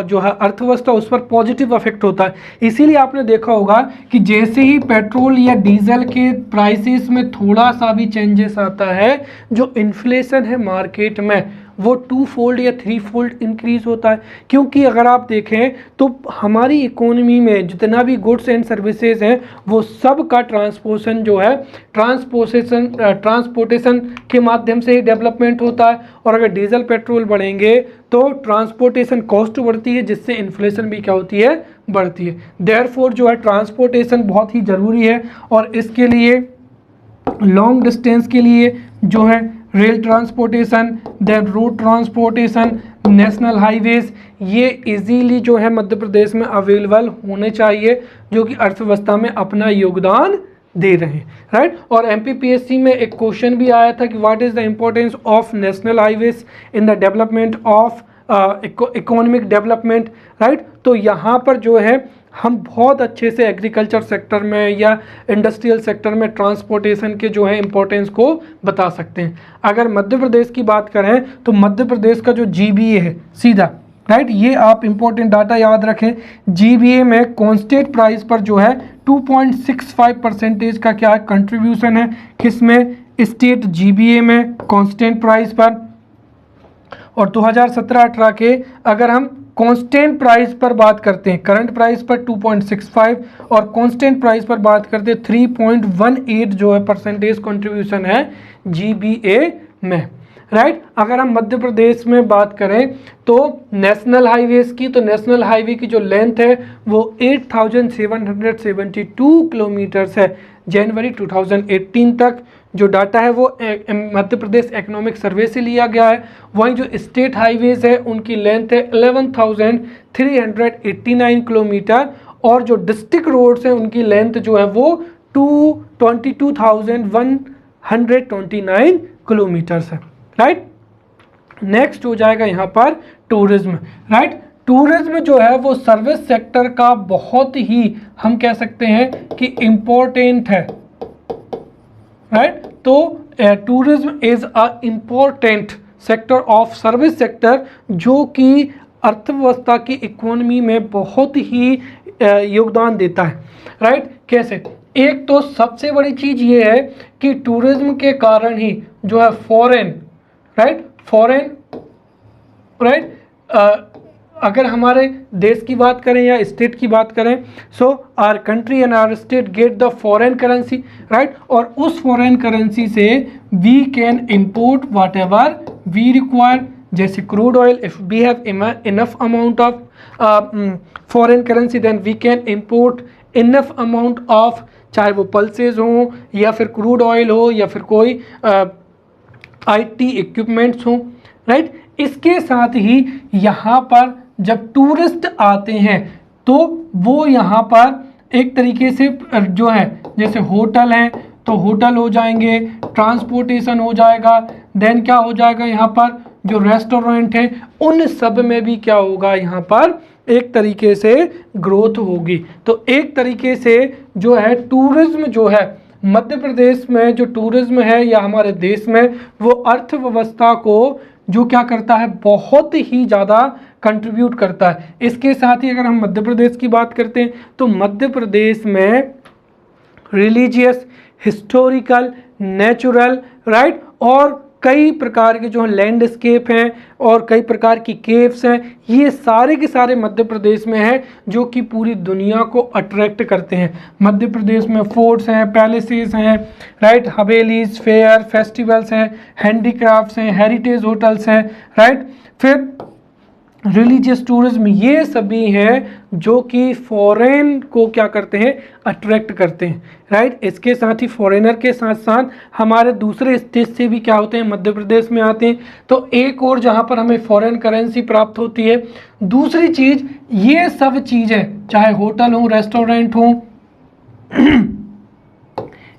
जो है अर्थव्यवस्था उस पर पॉजिटिव इफेक्ट होता है। इसीलिए आपने देखा होगा कि जैसे ही पेट्रोल या डीजल के प्राइसेस में थोड़ा सा भी चेंजेस आता है, जो इन्फ्लेशन है मार्केट में वो 2 फोल्ड या 3 फोल्ड इंक्रीज होता है। क्योंकि अगर आप देखें तो हमारी इकोनॉमी में जितना भी गुड्स एंड सर्विसेज हैं वो सब का ट्रांसपोर्टेशन जो है ट्रांसपोर्टेशन के माध्यम से ही डेवलपमेंट होता है। और अगर डीजल पेट्रोल बढ़ेंगे तो ट्रांसपोर्टेशन कॉस्ट बढ़ती है, जिससे इन्फ्लेशन भी क्या होती है, बढ़ती है। देयरफॉर जो है ट्रांसपोर्टेशन बहुत ही ज़रूरी है, और इसके लिए लॉन्ग डिस्टेंस के लिए जो है rail transportation, then road transportation, national highways, ये इजीली जो है मध्य प्रदेश में अवेलेबल होने चाहिए, जो कि अर्थव्यवस्था में अपना योगदान दे रहे हैं, राइट। और एमपीपीएससी में एक क्वेश्चन भी आया था कि what is the importance of national highways in the development of economic development, right. तो यहाँ पर जो है हम बहुत अच्छे से एग्रीकल्चर सेक्टर में या इंडस्ट्रियल सेक्टर में ट्रांसपोर्टेशन के जो है इम्पोर्टेंस को बता सकते हैं। अगर मध्य प्रदेश की बात करें तो मध्य प्रदेश का जो जीबीए है सीधा, राइट, ये आप इम्पोर्टेंट डाटा याद रखें। जीबीए में कांस्टेंट प्राइस पर जो है 2.65% का क्या कंट्रीब्यूशन है, किसमें, स्टेट जीबीए में कांस्टेंट प्राइस पर। और 2017-18 के अगर हम कांस्टेंट प्राइस पर बात करते हैं, करंट प्राइस पर 2.65 और कांस्टेंट प्राइस पर बात करते हैं 3.18 जो है परसेंटेज कंट्रीब्यूशन है जीबीए में, राइट। अगर हम मध्य प्रदेश में बात करें तो नेशनल हाईवेज की, तो नेशनल हाईवे की जो लेंथ है वो 8772 किलोमीटर्स है। जनवरी 2018 तक जो डाटा है वो मध्य प्रदेश इकोनॉमिक सर्वे से लिया गया है। वहीं जो स्टेट हाईवेज है उनकी लेंथ है 11,389 किलोमीटर, और जो डिस्ट्रिक्ट रोड्स हैं उनकी लेंथ जो है वो 22,129 किलोमीटर्स है, राइट। नेक्स्ट हो जाएगा यहाँ पर टूरिज्म, राइट। टूरिज्म जो है वो सर्विस सेक्टर का बहुत ही हम कह सकते हैं कि इम्पोर्टेंट है, राइट। तो tourism is a important sector of service sector, जो कि अर्थव्यवस्था की इकोनॉमी में बहुत ही योगदान देता है, राइट। कैसे, एक तो सबसे बड़ी चीज़ ये है कि टूरिज्म के कारण ही जो है फॉरेन, राइट, अगर हमारे देश की बात करें या स्टेट की बात करें, so our country and our state get the foreign currency, right. और उस फॉरेन करेंसी से we can import whatever we require, जैसे crude oil, if we have enough amount of foreign currency then we can import enough amount of, चाहे वो pulses हों या फिर crude oil हो या फिर कोई IT इक्विपमेंट्स हों, राइट। इसके साथ ही यहाँ पर जब टूरिस्ट आते हैं तो वो यहाँ पर एक तरीके से जो है, जैसे होटल हैं तो होटल हो जाएंगे, ट्रांसपोर्टेशन हो जाएगा, देन क्या हो जाएगा यहाँ पर जो रेस्टोरेंट है उन सब में भी क्या होगा, यहाँ पर एक तरीके से ग्रोथ होगी। तो एक तरीके से जो है टूरिज्म जो है मध्य प्रदेश में, जो टूरिज्म है या हमारे देश में, वो अर्थव्यवस्था को जो क्या करता है, बहुत ही ज़्यादा कंट्रीब्यूट करता है। इसके साथ ही अगर हम मध्य प्रदेश की बात करते हैं तो मध्य प्रदेश में रिलीजियस, हिस्टोरिकल, नेचुरल, राइट, और कई प्रकार के जो लैंडस्केप हैं और कई प्रकार की केव्स हैं, ये सारे के सारे मध्य प्रदेश में हैं, जो कि पूरी दुनिया को अट्रैक्ट करते हैं। मध्य प्रदेश में फोर्ट्स हैं, पैलेसेस हैं, राइट, हवेलीज, फेयर, फेस्टिवल्स हैं, हैंडीक्राफ्ट्स हैं, हेरिटेज होटल्स हैं, राइट। फिर रिलीजियस टूरिज्म, ये सभी हैं जो कि फॉरेन को क्या करते हैं, अट्रैक्ट करते हैं, राइट। इसके साथ ही फॉरेनर के साथ साथ हमारे दूसरे स्टेट से भी क्या होते हैं, मध्य प्रदेश में आते हैं। तो एक और जहाँ पर हमें फॉरेन करेंसी प्राप्त होती है। दूसरी चीज़, ये सब चीज़ें चाहे होटल हो, रेस्टोरेंट हो,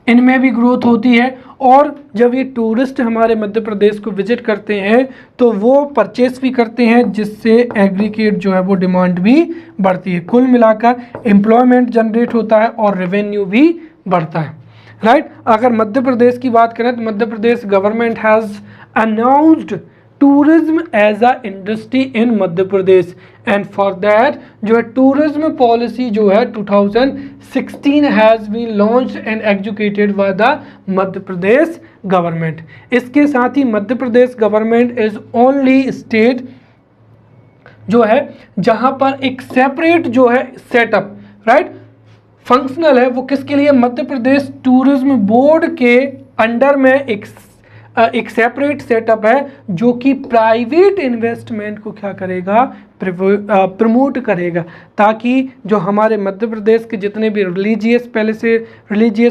इनमें भी ग्रोथ होती है। और जब ये टूरिस्ट हमारे मध्य प्रदेश को विजिट करते हैं तो वो परचेस भी करते हैं, जिससे एग्रीगेट जो है वो डिमांड भी बढ़ती है। कुल मिलाकर एम्प्लॉयमेंट जनरेट होता है और रेवेन्यू भी बढ़ता है, राइट। अगर मध्य प्रदेश की बात करें तो Madhya Pradesh government has announced tourism as a industry in Madhya Pradesh, and for that जो है टूरिज्म पॉलिसी जो है 2016 has been launched and executed by the Madhya Pradesh government. इसके साथ ही Madhya Pradesh government is only state जो है जहां पर एक सेपरेट जो है सेटअप राइट फंक्शनल है, वो किसके लिए, मध्य प्रदेश टूरिज्म बोर्ड के अंडर में एक सेपरेट सेटअप है जो कि प्राइवेट इन्वेस्टमेंट को क्या करेगा, प्रमोट करेगा, ताकि जो हमारे मध्य प्रदेश के जितने भी रिलीजियस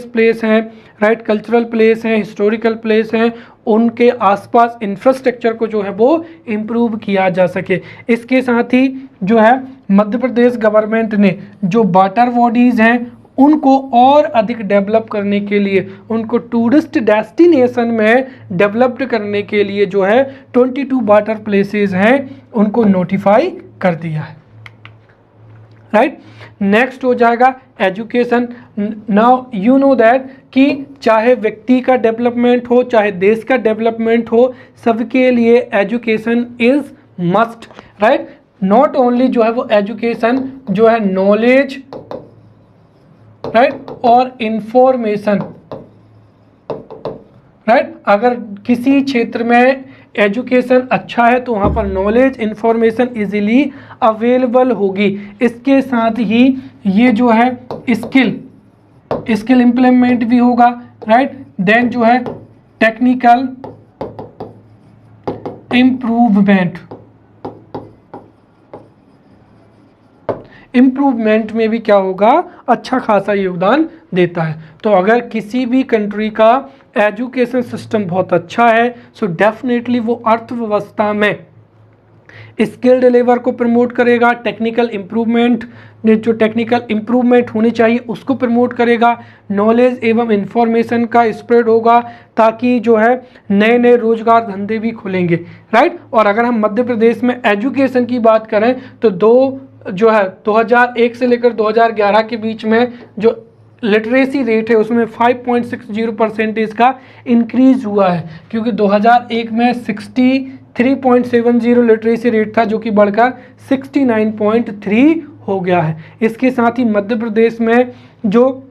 प्लेस हैं राइट, कल्चरल प्लेस हैं, हिस्टोरिकल प्लेस हैं, उनके आसपास इंफ्रास्ट्रक्चर को जो है वो इम्प्रूव किया जा सके। इसके साथ ही जो है मध्य प्रदेश गवर्नमेंट ने जो वाटर बॉडीज़ हैं उनको और अधिक डेवलप करने के लिए, उनको टूरिस्ट डेस्टिनेशन में डेवलप्ड करने के लिए जो है 22 वाटर प्लेसेस हैं उनको नोटिफाई कर दिया है राइट। नेक्स्ट हो जाएगा education. Now you know that कि चाहे व्यक्ति का डेवलपमेंट हो चाहे देश का डेवलपमेंट हो, सबके लिए education is must write. Not only जो है वो एजुकेशन जो है नॉलेज राइट और इंफॉर्मेशन राइट, अगर किसी क्षेत्र में एजुकेशन अच्छा है तो वहाँ पर नॉलेज इंफॉर्मेशन इजीली अवेलेबल होगी। इसके साथ ही ये जो है स्किल इम्प्लीमेंट भी होगा राइट। देन जो है टेक्निकल इम्प्रूवमेंट में भी क्या होगा, अच्छा खासा योगदान देता है। तो अगर किसी भी कंट्री का एजुकेशन सिस्टम बहुत अच्छा है सो डेफिनेटली वो अर्थव्यवस्था में स्किल्ड लेबर को प्रमोट करेगा, टेक्निकल इम्प्रूवमेंट होनी चाहिए उसको प्रमोट करेगा, नॉलेज एवं इंफॉर्मेशन का स्प्रेड होगा ताकि जो है नए नए रोजगार धंधे भी खुलेंगे राइट। और अगर हम मध्य प्रदेश में एजुकेशन की बात करें तो 2001 से लेकर 2011 के बीच में जो लिटरेसी रेट है उसमें 5.60% का इंक्रीज हुआ है, क्योंकि 2001 में 63.70 लिटरेसी रेट था जो कि बढ़कर 69.3 हो गया है। इसके साथ ही मध्य प्रदेश में जो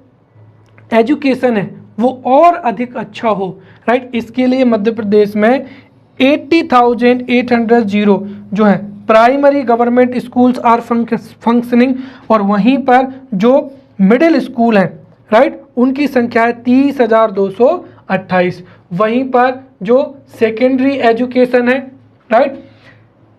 एजुकेशन है वो और अधिक अच्छा हो राइट, इसके लिए मध्य प्रदेश में 80,800 जो है primary government schools are functioning, और वहीं पर जो मिडिल स्कूल हैं राइट उनकी संख्या है 30,228। वहीं पर जो सेकेंडरी एजुकेशन है राइट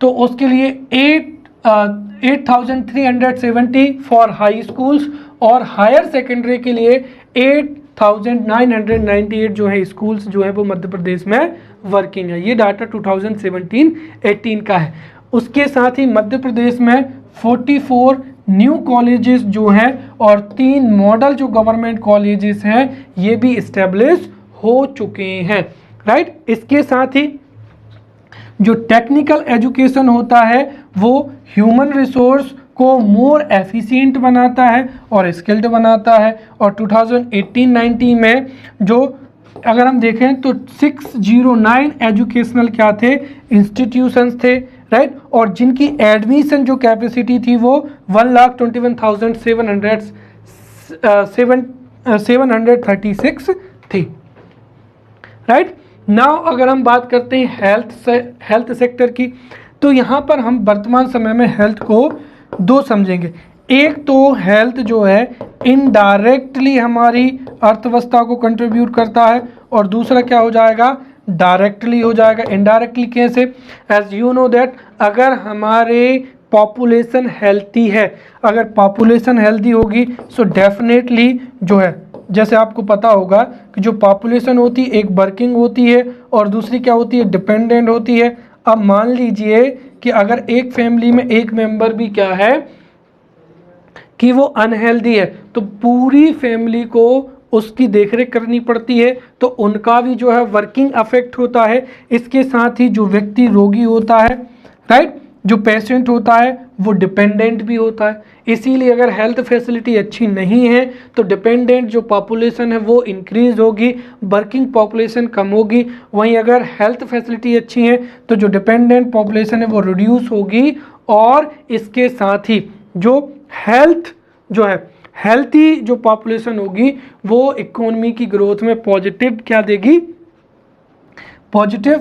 तो उसके लिए 8,370 फॉर हाई स्कूल्स, और हायर सेकेंडरी के लिए 8,998 जो है स्कूल्स जो है वो मध्य प्रदेश में वर्किंग है। ये डाटा 2017-18 का है। उसके साथ ही मध्य प्रदेश में 44 न्यू कॉलेजेस जो हैं और 3 मॉडल जो गवर्नमेंट कॉलेजेस हैं ये भी इस्टेब्लिश हो चुके हैं राइट। इसके साथ ही जो टेक्निकल एजुकेशन होता है वो ह्यूमन रिसोर्स को मोर एफिशिएंट बनाता है और स्किल्ड बनाता है, और 2018-19 में जो अगर हम देखें तो 609 एजुकेशनल क्या थे, इंस्टीट्यूशंस थे राइट, और जिनकी एडमिशन जो कैपेसिटी थी वो 1,21,736 थी राइट। नाउ अगर हम बात करते हैं हेल्थ सेक्टर की, तो यहाँ पर हम वर्तमान समय में हेल्थ को 2 समझेंगे। एक तो हेल्थ जो है इनडायरेक्टली हमारी अर्थव्यवस्था को कंट्रीब्यूट करता है, और दूसरा क्या हो जाएगा, डायरेक्टली हो जाएगा। इनडायरेक्टली कैसे, एज यू नो दैट अगर हमारे पॉपुलेशन हेल्थी है, अगर पॉपुलेशन हेल्थी होगी सो डेफिनेटली जो है जैसे आपको पता होगा कि जो पॉपुलेशन होती है एक वर्किंग होती है और दूसरी क्या होती है, डिपेंडेंट होती है। अब मान लीजिए कि अगर एक फैमिली में एक मेंबर भी क्या है कि वो अनहेल्दी है तो पूरी फैमिली को उसकी देखरेख करनी पड़ती है, तो उनका भी जो है वर्किंग अफेक्ट होता है। इसके साथ ही जो व्यक्ति रोगी होता है राइट जो पेशेंट होता है वो डिपेंडेंट भी होता है, इसीलिए अगर हेल्थ फैसिलिटी अच्छी नहीं है तो डिपेंडेंट जो पॉपुलेशन है वो इंक्रीज होगी, वर्किंग पॉपुलेशन कम होगी। वहीं अगर हेल्थ फैसिलिटी अच्छी है तो जो डिपेंडेंट पॉपुलेशन है वो रिड्यूस होगी, और इसके साथ ही जो हेल्थी जो पॉपुलेशन होगी वो इकोनॉमी की ग्रोथ में पॉजिटिव क्या देगी, पॉजिटिव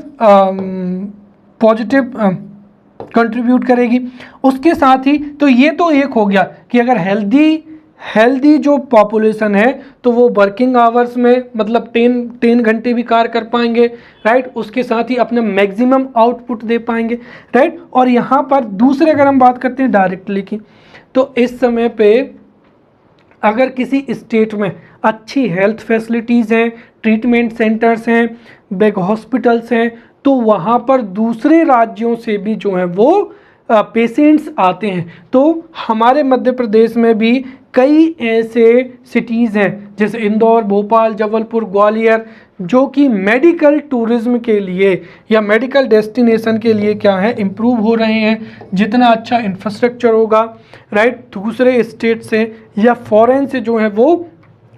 कंट्रीब्यूट करेगी। उसके साथ ही तो ये तो एक हो गया कि अगर हेल्दी जो पॉपुलेशन है तो वो वर्किंग आवर्स में मतलब 10 घंटे भी कार्य कर पाएंगे, राइट। उसके साथ ही अपना मैक्सिमम आउटपुट दे पाएंगे, राइट। और यहाँ पर दूसरे अगर हम बात करते हैं डायरेक्टली की, तो इस समय पे अगर किसी स्टेट में अच्छी हेल्थ फैसिलिटीज़ हैं, ट्रीटमेंट सेंटर्स हैं, बिग हॉस्पिटल्स हैं, तो वहाँ पर दूसरे राज्यों से भी जो है वो पेशेंट्स आते हैं। तो हमारे मध्य प्रदेश में भी कई ऐसे सिटीज़ हैं जैसे इंदौर, भोपाल, जबलपुर, ग्वालियर, जो कि मेडिकल टूरिज्म के लिए या मेडिकल डेस्टिनेशन के लिए क्या है, इम्प्रूव हो रहे हैं। जितना अच्छा इंफ्रास्ट्रक्चर होगा, राइट, दूसरे स्टेट से या फॉरेन से जो है वो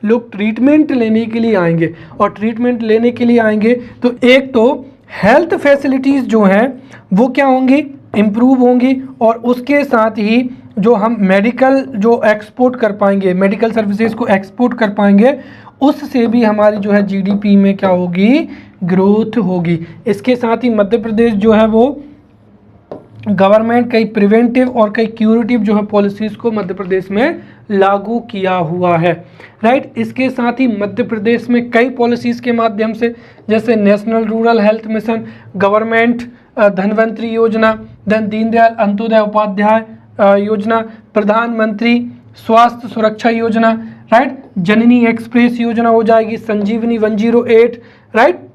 लोग ट्रीटमेंट लेने के लिए आएंगे, और ट्रीटमेंट लेने के लिए आएंगे तो एक तो हेल्थ फैसिलिटीज़ जो हैं वो क्या होंगी, इम्प्रूव होंगी, और उसके साथ ही जो हम मेडिकल जो एक्सपोर्ट कर पाएंगे, मेडिकल सर्विसेज को एक्सपोर्ट कर पाएंगे, उससे भी हमारी जो है जीडीपी में क्या होगी, ग्रोथ होगी। इसके साथ ही मध्य प्रदेश जो है वो गवर्नमेंट कई प्रिवेंटिव और कई क्यूरेटिव जो है पॉलिसीज़ को मध्य प्रदेश में लागू किया हुआ है, राइट। इसके साथ ही मध्य प्रदेश में कई पॉलिसीज़ के माध्यम से जैसे national rural health mission, government Dhanvantari योजना, दीनदयाल अंत्योदय उपाध्याय योजना, प्रधानमंत्री स्वास्थ्य सुरक्षा योजना, राइट, जननी एक्सप्रेस योजना हो जाएगी, संजीवनी 108, राइट,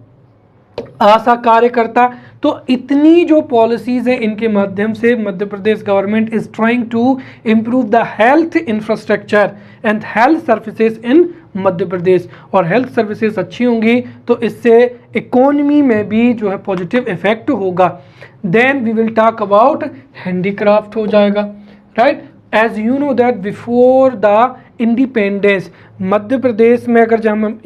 आशा कार्यकर्ता। तो इतनी जो पॉलिसीज़ हैं इनके माध्यम से Madhya Pradesh government is trying to improve the health infrastructure and health services in Madhya Pradesh. और हेल्थ सर्विसेज अच्छी होंगी तो इससे इकोनॉमी में भी जो है पॉजिटिव इफेक्ट होगा। Then we will talk about handicraft हो जाएगा, right. As you know that before the independence Madhya Pradesh में अगर जब हम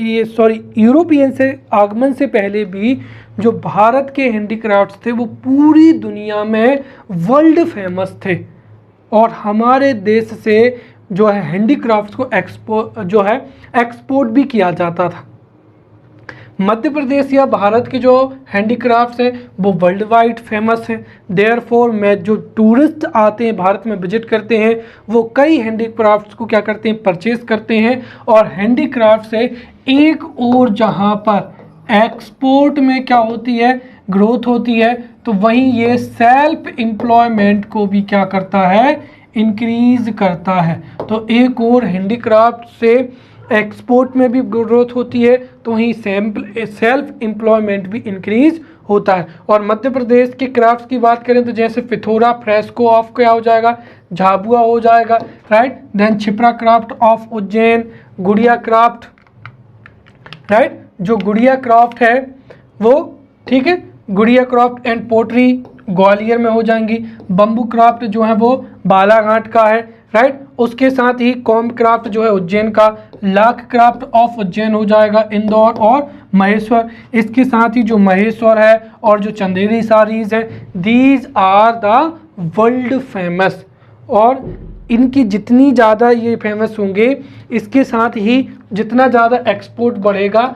यूरोपियन से आगमन से पहले भी जो भारत के हैंडीक्राफ्ट्स थे वो पूरी दुनिया में वर्ल्ड फेमस थे, और हमारे देश से जो है हैंडीक्राफ्ट्स को एक्सपोर्ट भी किया जाता था। मध्य प्रदेश या भारत के जो हैंडीक्राफ्ट्स हैं वो वर्ल्ड वाइड फेमस हैं। देयरफॉर में जो टूरिस्ट आते हैं भारत में विजिट करते हैं वो कई हैंडीक्राफ्ट्स को क्या करते हैं, परचेज करते हैं। और हैंडीक्राफ्ट से एक और जहां पर एक्सपोर्ट में क्या होती है, ग्रोथ होती है, तो वहीं ये सेल्फ एम्प्लॉयमेंट को भी क्या करता है, इंक्रीज करता है। तो एक और हैंडीक्राफ्ट से एक्सपोर्ट में भी ग्रोथ होती है तो वहीं सेल्फ एम्प्लॉयमेंट भी इंक्रीज होता है। और मध्य प्रदेश के क्राफ्ट्स की बात करें तो जैसे पिथौरा फ्रेस्को ऑफ क्या हो जाएगा, झाबुआ हो जाएगा, right. Then Chhipra craft of Ujjain, गुड़िया क्राफ्ट, राइट, जो गुड़िया क्राफ्ट है वो, ठीक है, गुड़िया क्राफ्ट एंड पोट्री ग्वालियर में हो जाएंगी। बम्बू क्राफ्ट जो है वो बालाघाट का है, राइट। उसके साथ ही कॉम्ब क्राफ्ट जो है उज्जैन का, लाख क्राफ्ट ऑफ उज्जैन हो जाएगा इंदौर और महेश्वर। इसके साथ ही जो महेश्वर है और जो चंदेरी साड़ीज है, these are the world famous, और इनकी जितनी ज़्यादा ये फेमस होंगे इसके साथ ही जितना ज़्यादा एक्सपोर्ट बढ़ेगा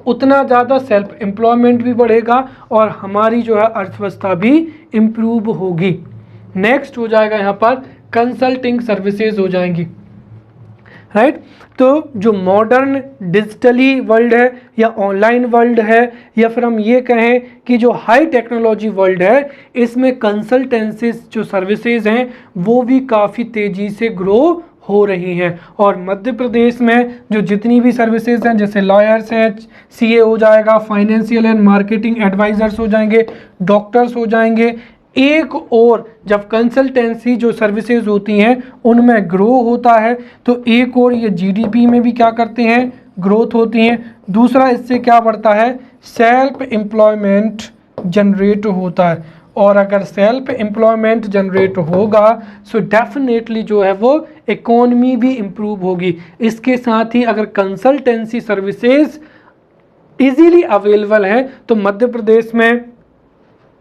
उतना ज़्यादा सेल्फ एम्प्लॉयमेंट भी बढ़ेगा और हमारी जो है अर्थव्यवस्था भी इम्प्रूव होगी। नेक्स्ट हो जाएगा यहाँ पर कंसल्टिंग सर्विसेज हो जाएंगी, राइट। तो जो मॉडर्न डिजिटली वर्ल्ड है या ऑनलाइन वर्ल्ड है या फिर हम ये कहें कि जो हाई टेक्नोलॉजी वर्ल्ड है, इसमें कंसल्टेंसीज जो सर्विसेज हैं वो भी काफ़ी तेज़ी से ग्रो हो रही हैं। और मध्य प्रदेश में जो जितनी भी सर्विसेज हैं जैसे लॉयर्स हैं, सीए हो जाएगा, फाइनेंशियल एंड मार्केटिंग एडवाइजर्स हो जाएंगे, डॉक्टर्स हो जाएंगे। एक और जब कंसल्टेंसी जो सर्विसेज होती हैं उनमें ग्रो होता है तो एक और ये जीडीपी में भी क्या करते हैं, ग्रोथ होती हैं। दूसरा इससे क्या बढ़ता है, सेल्फ एम्प्लॉयमेंट जनरेट होता है। और अगर सेल्फ एम्प्लॉयमेंट जनरेट होगा सो डेफिनेटली जो है वो इकोनॉमी भी इम्प्रूव होगी। इसके साथ ही अगर कंसल्टेंसी सर्विसेज इजीली अवेलेबल हैं तो मध्य प्रदेश में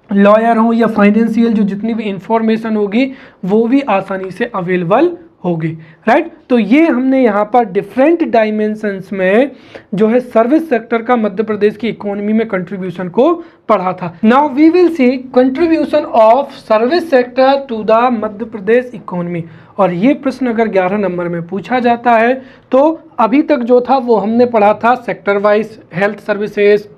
लॉयर हो या फाइनेंशियल जो जितनी भी इंफॉर्मेशन होगी वो भी आसानी से अवेलेबल होगी, राइट। तो ये हमने यहाँ पर डिफरेंट डायमेंशंस में जो है सर्विस सेक्टर का मध्य प्रदेश की इकोनॉमी में कंट्रीब्यूशन को पढ़ा था। Now we will see contribution of service sector to the Madhya Pradesh economy. और ये प्रश्न अगर 11 नंबर में पूछा जाता है तो अभी तक जो था वो हमने पढ़ा था sector wise, health services,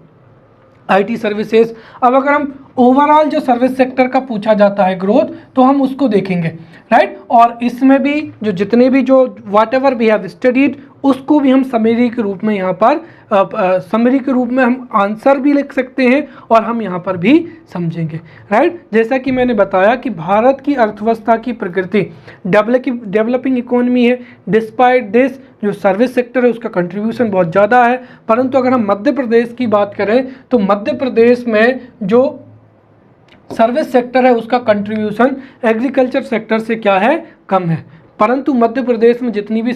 IT services. अब अगर हम ओवरऑल जो सर्विस सेक्टर का पूछा जाता है ग्रोथ तो हम उसको देखेंगे, राइट। और इसमें भी जो जितने भी जो वाट एवर वी हैव स्टडीड उसको भी हम समरी के रूप में यहाँ पर समरी के रूप में हम आंसर भी लिख सकते हैं और हम यहाँ पर भी समझेंगे, राइट। जैसा कि मैंने बताया कि भारत की अर्थव्यवस्था की प्रकृति डेवलपिंग इकोनॉमी है। डिस्पाइट दिस जो सर्विस सेक्टर है उसका कंट्रीब्यूशन बहुत ज़्यादा है, परंतु अगर हम मध्य प्रदेश की बात करें तो मध्य प्रदेश में जो सर्विस सेक्टर है उसका कंट्रीब्यूशन एग्रीकल्चर सेक्टर से क्या है, कम है। परंतु मध्य प्रदेश में जितनी भी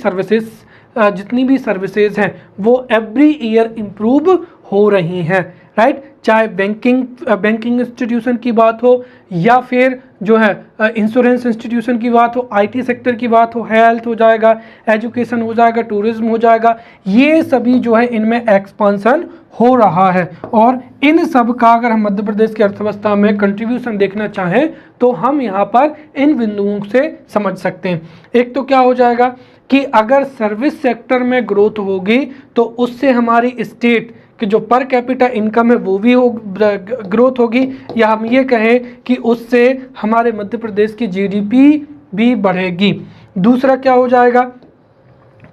सर्विसेज हैं वो एवरी ईयर इम्प्रूव हो रही हैं, राइट। चाहे बैंकिंग इंस्टीट्यूशन की बात हो या फिर जो है इंश्योरेंस इंस्टीट्यूशन की बात हो, आईटी सेक्टर की बात हो, हेल्थ हो जाएगा, एजुकेशन हो जाएगा, टूरिज्म हो जाएगा, ये सभी जो है इनमें एक्सपांसन हो रहा है। और इन सब का अगर हम मध्य प्रदेश की अर्थव्यवस्था में कंट्रीब्यूशन देखना चाहें तो हम यहाँ पर इन बिंदुओं से समझ सकते हैं। एक तो क्या हो जाएगा कि अगर सर्विस सेक्टर में ग्रोथ होगी तो उससे हमारी स्टेट कि जो पर कैपिटा इनकम है वो भी ग्रोथ होगी, या हम ये कहें कि उससे हमारे मध्य प्रदेश की जीडीपी भी बढ़ेगी। दूसरा क्या हो जाएगा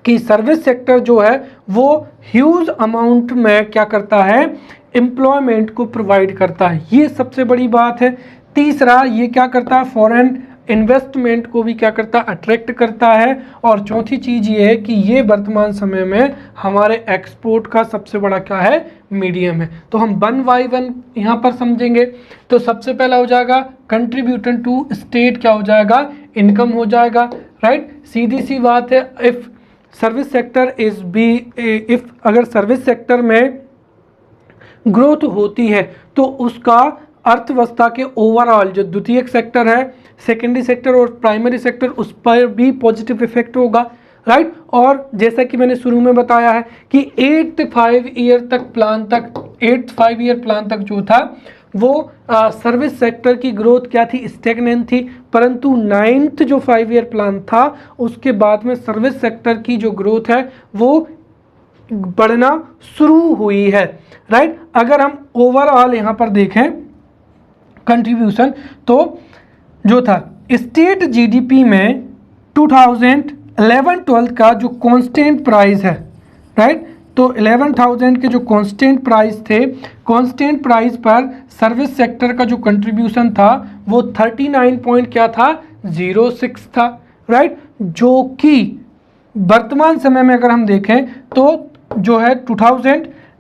कि सर्विस सेक्टर जो है वो ह्यूज अमाउंट में क्या करता है, एम्प्लॉयमेंट को प्रोवाइड करता है, ये सबसे बड़ी बात है। तीसरा ये क्या करता है, फॉरेन इन्वेस्टमेंट को भी क्या करता है, अट्रैक्ट करता है। और चौथी चीज़ ये है कि ये वर्तमान समय में हमारे एक्सपोर्ट का सबसे बड़ा क्या है, मीडियम है। तो हम 1 बाय 1 यहाँ पर समझेंगे। तो सबसे पहला हो जाएगा कंट्रीब्यूशन टू स्टेट, क्या हो जाएगा, इनकम हो जाएगा, राइट। सीधी सी बात है, इफ सर्विस सेक्टर अगर सर्विस सेक्टर में ग्रोथ होती है तो उसका अर्थव्यवस्था के ओवरऑल जो द्वितीयक सेक्टर है, सेकेंडरी सेक्टर और प्राइमरी सेक्टर, उस पर भी पॉजिटिव इफेक्ट होगा, राइट। और जैसा कि मैंने शुरू में बताया है कि 8th 5 ईयर प्लान तक जो था वो सर्विस सेक्टर की ग्रोथ क्या थी, स्टेगनेंट थी। परंतु 9th जो 5 ईयर प्लान था उसके बाद में सर्विस सेक्टर की जो ग्रोथ है वो बढ़ना शुरू हुई है, राइट। अगर हम ओवरऑल यहाँ पर देखें कंट्रीब्यूशन तो जो था स्टेट जीडीपी में 2011-12 का जो कांस्टेंट प्राइस है, राइट। तो 11,000 के जो कांस्टेंट प्राइस थे, कांस्टेंट प्राइस पर सर्विस सेक्टर का जो कंट्रीब्यूशन था वो 39 पॉइंट क्या था, 06 था, राइट। जो कि वर्तमान समय में अगर हम देखें तो जो है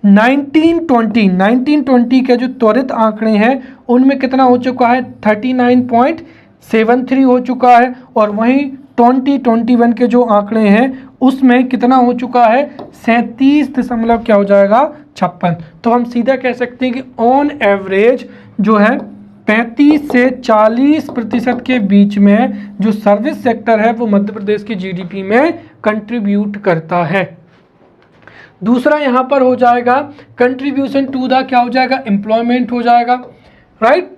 1920 के जो त्वरित आंकड़े हैं उनमें कितना हो चुका है, 39.73 हो चुका है। और वहीं 2021 के जो आंकड़े हैं उसमें कितना हो चुका है, 37 क्या हो जाएगा, 56। तो हम सीधा कह सकते हैं कि ऑन एवरेज जो है 35 से 40% के बीच में जो सर्विस सेक्टर है वो मध्य प्रदेश की जीडीपी में कंट्रीब्यूट करता है। दूसरा यहाँ पर हो जाएगा कंट्रीब्यूशन टू द, क्या हो जाएगा, एम्प्लॉयमेंट हो जाएगा, राइट।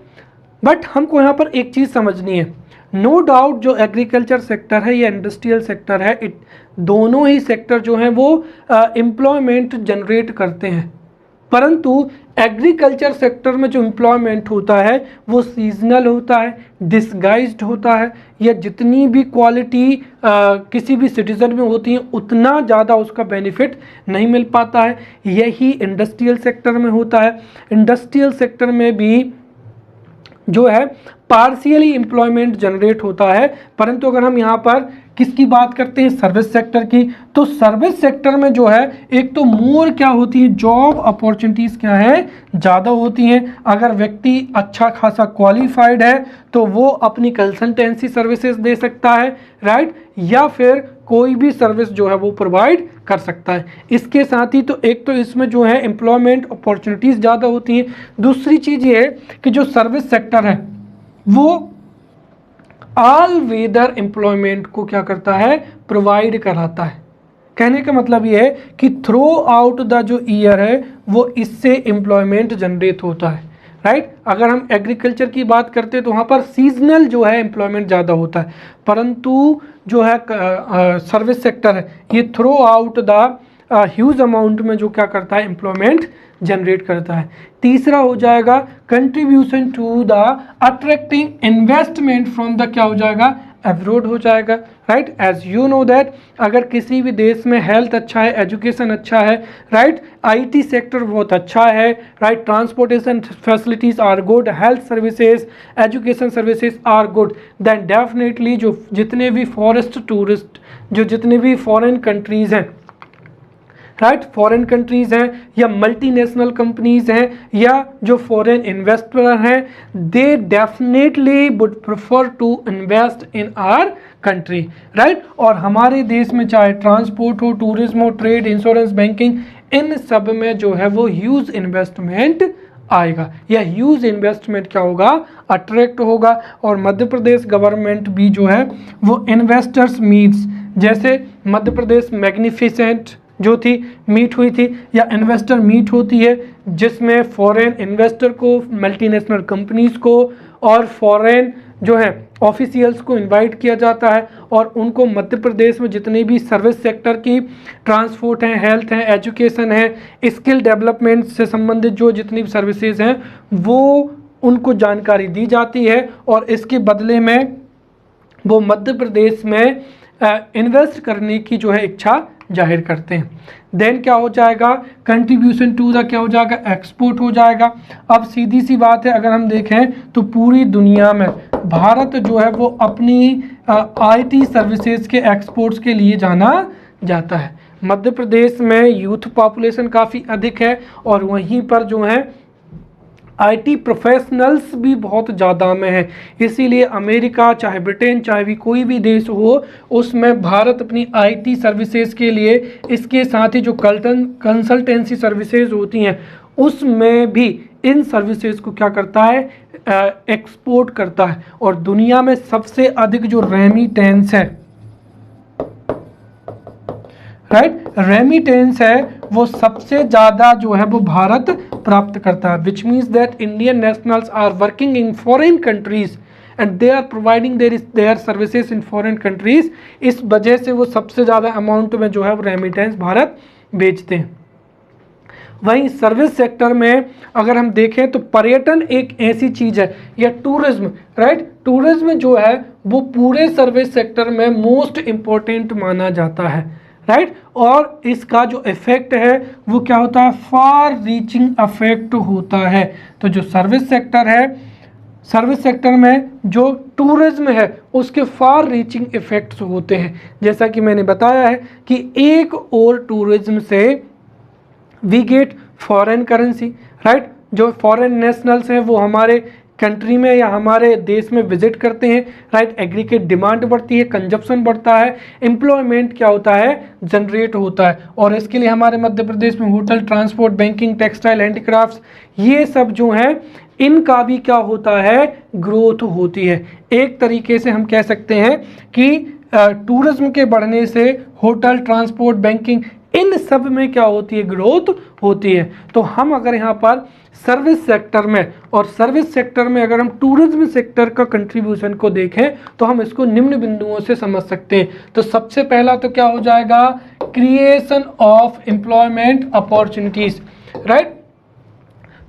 बट हमको यहाँ पर एक चीज़ समझनी है, नो डाउट जो एग्रीकल्चर सेक्टर है या इंडस्ट्रियल सेक्टर है, दोनों ही सेक्टर जो हैं वो एम्प्लॉयमेंट जनरेट करते हैं। परंतु एग्रीकल्चर सेक्टर में जो एम्प्लॉयमेंट होता है वो सीजनल होता है, डिसगाइज्ड होता है, या जितनी भी क्वालिटी किसी भी सिटीजन में होती है उतना ज़्यादा उसका बेनिफिट नहीं मिल पाता है। यही इंडस्ट्रियल सेक्टर में होता है। इंडस्ट्रियल सेक्टर में भी जो है पार्शियली एम्प्लॉयमेंट जनरेट होता है, परंतु अगर हम यहाँ पर किसकी बात करते हैं, सर्विस सेक्टर की। तो सर्विस सेक्टर में जो है एक तो मोर क्या होती है, जॉब अपॉर्चुनिटीज़ क्या है, ज़्यादा होती हैं। अगर व्यक्ति अच्छा खासा क्वालिफाइड है तो वो अपनी कंसल्टेंसी सर्विसेज दे सकता है, राइट, या फिर कोई भी सर्विस जो है वो प्रोवाइड कर सकता है। इसके साथ ही तो एक तो इसमें जो है एम्प्लॉयमेंट अपॉर्चुनिटीज़ ज़्यादा होती हैं। दूसरी चीज़ ये है कि जो सर्विस सेक्टर है वो ऑल वेदर एम्प्लॉयमेंट को क्या करता है, प्रोवाइड कराता है। कहने का मतलब ये है कि थ्रू आउट द जो ईयर है वो इससे एम्प्लॉयमेंट जनरेट होता है, राइट। अगर हम एग्रीकल्चर की बात करते हैं तो वहाँ पर सीजनल जो है एम्प्लॉयमेंट ज़्यादा होता है, परंतु जो है सर्विस सेक्टर है ये through out the huge amount में जो क्या करता है, एम्प्लॉयमेंट जनरेट करता है। तीसरा हो जाएगा contribution to the attracting investment from the, क्या हो जाएगा, अब्रॉड हो जाएगा, right. As you know that अगर किसी भी देश में हेल्थ अच्छा है, एजुकेशन अच्छा है, राइट, आईटी सेक्टर बहुत अच्छा है, right, transportation facilities are good, health services, education services are good, then definitely जो जितने भी फॉरेस्ट टूरिस्ट, जो जितने भी फॉरेन कंट्रीज़ हैं, राइट, फॉरेन कंट्रीज़ हैं या मल्टीनेशनल कंपनीज़ हैं या जो फॉरेन इन्वेस्टर हैं, they definitely would prefer to invest in our country, right. और हमारे देश में चाहे ट्रांसपोर्ट हो, टूरिज्म हो, ट्रेड, इंश्योरेंस, बैंकिंग, इन सब में जो है वो ह्यूज इन्वेस्टमेंट आएगा या ह्यूज इन्वेस्टमेंट क्या होगा, अट्रैक्ट होगा। और मध्य प्रदेश गवर्नमेंट भी जो है वो इन्वेस्टर्स मीट्स, जैसे मध्य प्रदेश मैग्निफिसेंट जो थी मीट हुई थी, या इन्वेस्टर मीट होती है जिसमें फॉरेन इन्वेस्टर को, मल्टीनेशनल कंपनीज को और फॉरेन जो है ऑफिशियल्स को इनवाइट किया जाता है और उनको मध्य प्रदेश में जितने भी सर्विस सेक्टर की, ट्रांसपोर्ट हैं, हेल्थ हैं, एजुकेशन है, स्किल डेवलपमेंट से संबंधित जो जितनी भी सर्विसेज हैं वो उनको जानकारी दी जाती है और इसके बदले में वो मध्य प्रदेश में इन्वेस्ट करने की जो है इच्छा जाहिर करते हैं। देन क्या हो जाएगा, कंट्रीब्यूशन टू द, क्या हो जाएगा, एक्सपोर्ट हो जाएगा। अब सीधी सी बात है, अगर हम देखें तो पूरी दुनिया में भारत जो है वो अपनी आईटी सर्विसेज के एक्सपोर्ट्स के लिए जाना जाता है। मध्य प्रदेश में यूथ पॉपुलेशन काफ़ी अधिक है और वहीं पर जो है आईटी प्रोफेशनल्स भी बहुत ज़्यादा में है, इसीलिए अमेरिका, चाहे ब्रिटेन, चाहे भी कोई भी देश हो, उसमें भारत अपनी आईटी सर्विसेज के लिए, इसके साथ ही जो कंसल्टेंसी सर्विसेज होती हैं उसमें भी इन सर्विसेज को क्या करता है, एक्सपोर्ट करता है। और दुनिया में सबसे अधिक जो रेमिटेंस है, राइट, रेमिटेंस है वो सबसे ज़्यादा जो है वो भारत प्राप्त करता है, which means that Indian nationals are working in foreign countries and they are providing their services in foreign countries. इस वजह से वो सबसे ज़्यादा अमाउंट में जो है वो रेमिटेंस भारत भेजते हैं। वहीं सर्विस सेक्टर में अगर हम देखें तो पर्यटन एक ऐसी चीज़ है, या टूरिज्म, राइट, टूरिज्म जो है वो पूरे सर्विस सेक्टर में मोस्ट इम्पोर्टेंट माना जाता है, राइट। और इसका जो इफेक्ट है वो क्या होता है, फार रीचिंग इफेक्ट होता है। तो जो सर्विस सेक्टर है, सर्विस सेक्टर में जो टूरिज्म है उसके फार रीचिंग इफेक्ट्स होते हैं। जैसा कि मैंने बताया है कि एक और टूरिज्म से we get foreign currency, right, जो फॉरेन नेशनल्स हैं वो हमारे कंट्री में या हमारे देश में विजिट करते हैं, राइट, एग्रीगेट डिमांड बढ़ती है, कंजप्शन बढ़ता है, एम्प्लॉयमेंट क्या होता है, जनरेट होता है। और इसके लिए हमारे मध्य प्रदेश में hotel, transport, banking, textile, handicrafts, ये सब जो हैं इनका भी क्या होता है, ग्रोथ होती है। एक तरीके से हम कह सकते हैं कि टूरिज्म के बढ़ने से होटल, ट्रांसपोर्ट, बैंकिंग, इन सब में क्या होती है, ग्रोथ होती है। तो हम अगर यहाँ पर सर्विस सेक्टर में, और सर्विस सेक्टर में अगर हम टूरिज्म सेक्टर का कंट्रीब्यूशन को देखें तो हम इसको निम्न बिंदुओं से समझ सकते हैं। तो सबसे पहला तो क्या हो जाएगा, creation of employment opportunities, right.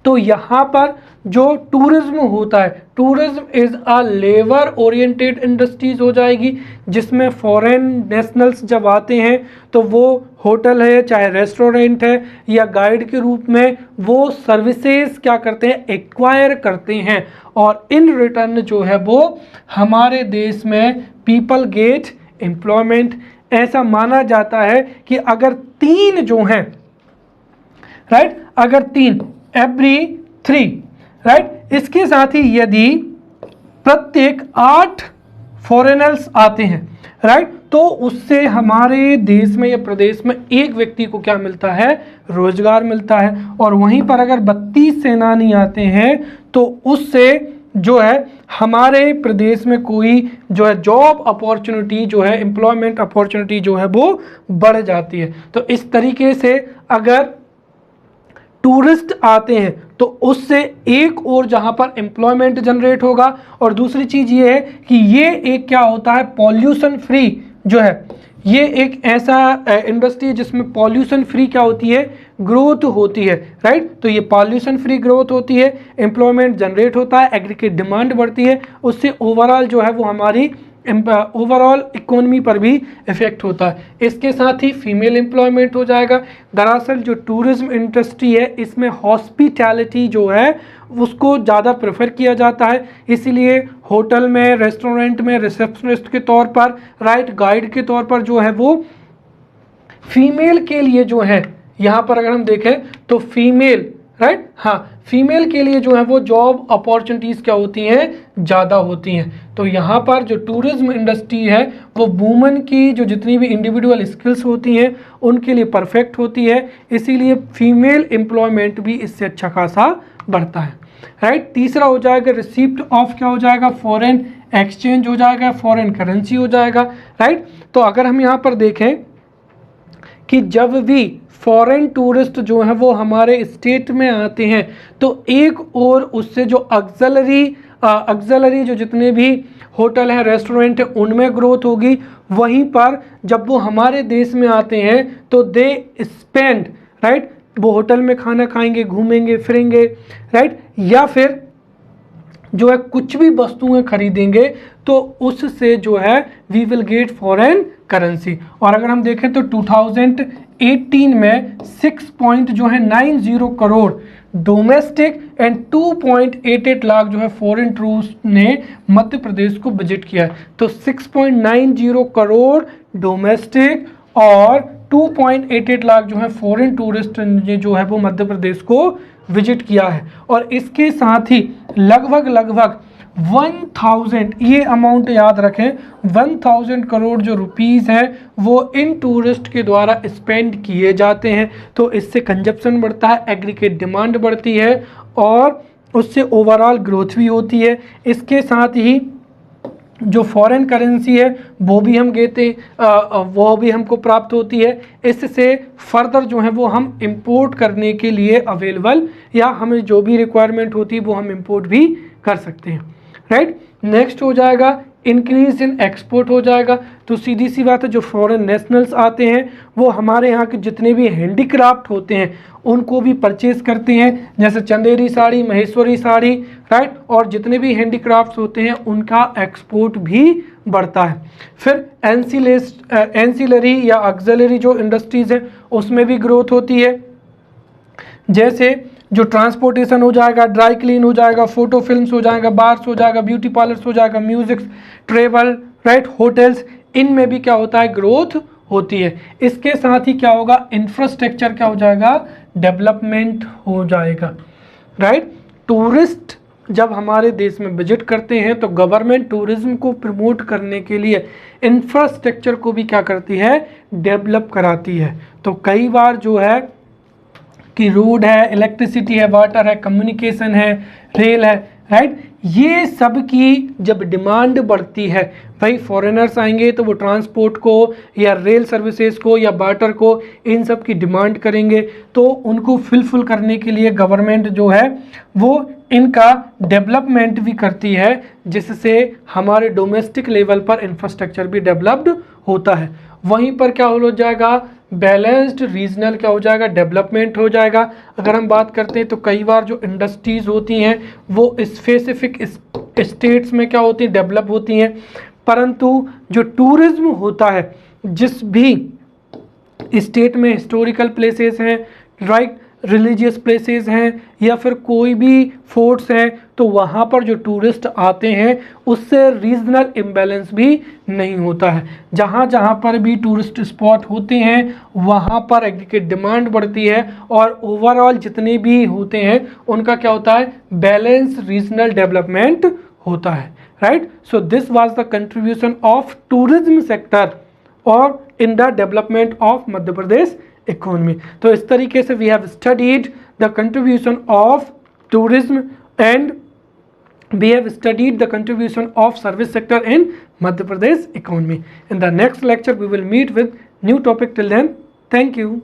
तो यहाँ पर जो टूरिज्म होता है, tourism is a labour oriented industries हो जाएगी, जिसमें फॉरेन नेशनल्स जब आते हैं तो वो होटल है, चाहे रेस्टोरेंट है, या गाइड के रूप में वो सर्विसेज क्या करते हैं, एक्वायर करते हैं, और इन रिटर्न जो है वो हमारे देश में पीपल गेट एम्प्लॉयमेंट। ऐसा माना जाता है कि अगर 3 जो हैं, राइट, अगर 3 एवरी 3, राइट, इसके साथ ही यदि प्रत्येक 8 फॉरेनर्स आते हैं, राइट, तो उससे हमारे देश में या प्रदेश में एक व्यक्ति को क्या मिलता है, रोजगार मिलता है। और वहीं पर अगर 32 सेनानी आते हैं तो उससे जो है हमारे प्रदेश में कोई जो है जॉब अपॉर्चुनिटी जो है, एम्प्लॉयमेंट अपॉर्चुनिटी जो है वो बढ़ जाती है। तो इस तरीके से अगर टूरिस्ट आते हैं तो उससे एक और जहां पर एम्प्लॉयमेंट जनरेट होगा, और दूसरी चीज ये है कि ये एक क्या होता है, पॉल्यूशन फ्री जो है, ये एक ऐसा इंडस्ट्री है जिसमें पॉल्यूशन फ्री क्या होती है, ग्रोथ होती है, राइट। तो ये पॉल्यूशन फ्री ग्रोथ होती है, एम्प्लॉयमेंट जनरेट होता है, एग्री की डिमांड बढ़ती है, उससे ओवरऑल जो है वो हमारी ओवरऑल इकोनॉमी पर भी इफेक्ट होता है। इसके साथ ही फीमेल एम्प्लॉयमेंट हो जाएगा। दरअसल जो टूरिज्म इंडस्ट्री है इसमें हॉस्पिटैलिटी जो है उसको ज़्यादा प्रेफर किया जाता है, इसीलिए होटल में, रेस्टोरेंट में रिसेप्शनिस्ट के तौर पर, राइट, गाइड के तौर पर जो है वो फीमेल के लिए जो है, यहाँ पर अगर हम देखें तो फीमेल, राइट, हाँ, फीमेल के लिए जो है वो जॉब अपॉर्चुनिटीज़ क्या होती हैं, ज़्यादा होती हैं। तो यहाँ पर जो टूरिज्म इंडस्ट्री है वो वुमेन की जो जितनी भी इंडिविजुअल स्किल्स होती हैं उनके लिए परफेक्ट होती है, इसीलिए फीमेल एम्प्लॉयमेंट भी इससे अच्छा खासा बढ़ता है, राइट। तीसरा हो जाएगा रिसीप्ट ऑफ क्या हो जाएगा, फॉरेन एक्सचेंज हो जाएगा, फॉरेन करेंसी हो जाएगा, राइट। तो अगर हम यहाँ पर देखें कि जब भी फॉरेन टूरिस्ट जो है वो हमारे स्टेट में आते हैं तो एक और उससे जो ऑक्सिलरी जो जितने भी होटल हैं, रेस्टोरेंट हैं, उनमें ग्रोथ होगी। वहीं पर जब वो हमारे देश में आते हैं तो दे स्पेंड, राइट, वो होटल में खाना खाएंगे, घूमेंगे फिरेंगे, राइट, या फिर जो है कुछ भी वस्तुएं खरीदेंगे तो उससे जो है we will get foreign currency. और अगर हम देखें तो 2018 में 6.90 करोड़ डोमेस्टिक एंड 2.88 लाख जो है फॉरेन टूरिस्ट ने मध्य प्रदेश को विजिट किया है। तो 6.90 करोड़ डोमेस्टिक और 2.88 लाख जो है फॉरेन टूरिस्ट ने जो है वो मध्य प्रदेश को विजिट किया है। और इसके साथ ही लगभग 1000, ये अमाउंट याद रखें, 1000 करोड़ जो रुपीस है वो इन टूरिस्ट के द्वारा स्पेंड किए जाते हैं। तो इससे कंजप्शन बढ़ता है, एग्रीगेट डिमांड बढ़ती है और उससे ओवरऑल ग्रोथ भी होती है। इसके साथ ही जो फॉरेन करेंसी है वो भी हम वो भी हमको प्राप्त होती है। इससे फर्दर जो है वो हम इंपोर्ट करने के लिए अवेलेबल, या हमें जो भी रिक्वायरमेंट होती है वो हम इंपोर्ट भी कर सकते हैं, राइट। नेक्स्ट हो जाएगा इंक्रीज इन एक्सपोर्ट हो जाएगा। तो सीधी सी बात है, जो फॉरेन नेशनल्स आते हैं वो हमारे यहाँ के जितने भी हैंडीक्राफ्ट होते हैं उनको भी परचेज करते हैं, जैसे चंदेरी साड़ी, महेश्वरी साड़ी, राइट, और जितने भी हैंडीक्राफ्ट्स होते हैं उनका एक्सपोर्ट भी बढ़ता है। फिर एंसिलरी या ऑक्सिलरी जो इंडस्ट्रीज़ हैं उसमें भी ग्रोथ होती है, जैसे जो ट्रांसपोर्टेशन हो जाएगा, ड्राई क्लीन हो जाएगा, फोटो फिल्म्स हो जाएगा, बार्स हो जाएगा, ब्यूटी पार्लर्स हो जाएगा, म्यूजिक, ट्रेवल, राइट, होटल्स, इनमें भी क्या होता है, ग्रोथ होती है। इसके साथ ही क्या होगा, इंफ्रास्ट्रक्चर क्या हो जाएगा, डेवलपमेंट हो जाएगा, राइट। टूरिस्ट जब हमारे देश में विजिट करते हैं तो गवर्नमेंट टूरिज्म को प्रमोट करने के लिए इंफ्रास्ट्रक्चर को भी क्या करती है, डेवलप कराती है। तो कई बार जो है कि रोड है, इलेक्ट्रिसिटी है, वाटर है, कम्युनिकेशन है, रेल है, राइट, ये सब की जब डिमांड बढ़ती है, भाई फॉरेनर्स आएंगे तो वो ट्रांसपोर्ट को या रेल सर्विसेज को या वाटर को, इन सब की डिमांड करेंगे। तो उनको फुलफिल करने के लिए गवर्नमेंट जो है वो इनका डेवलपमेंट भी करती है, जिससे हमारे डोमेस्टिक लेवल पर इंफ्रास्ट्रक्चर भी डेवलप्ड होता है। वहीं पर क्या हो जाएगा, बैलेंस्ड रीजनल क्या हो जाएगा, डेवलपमेंट हो जाएगा। अगर हम बात करते हैं तो कई बार जो इंडस्ट्रीज़ होती हैं वो स्पेसिफिक स्टेट्स में क्या होती हैं, डेवलप होती हैं, परंतु जो टूरिज्म होता है, जिस भी स्टेट में हिस्टोरिकल प्लेसेस हैं, राइट, रिलीजियस प्लेसेस हैं या फिर कोई भी फोर्ट्स हैं, तो वहाँ पर जो टूरिस्ट आते हैं उससे रीजनल इम्बैलेंस भी नहीं होता है। जहाँ जहाँ पर भी टूरिस्ट स्पॉट होते हैं वहाँ पर एग्रीगेट डिमांड बढ़ती है और ओवरऑल जितने भी होते हैं उनका क्या होता है, बैलेंस रीजनल डेवलपमेंट होता है, right. So this was the contribution of tourism sector और in the development of Madhya Pradesh economy. तो इस तरीके से we have studied the contribution of tourism and we have studied the contribution of service sector in Madhya Pradesh economy. In the next lecture we will meet with new topic. Till then, thank you.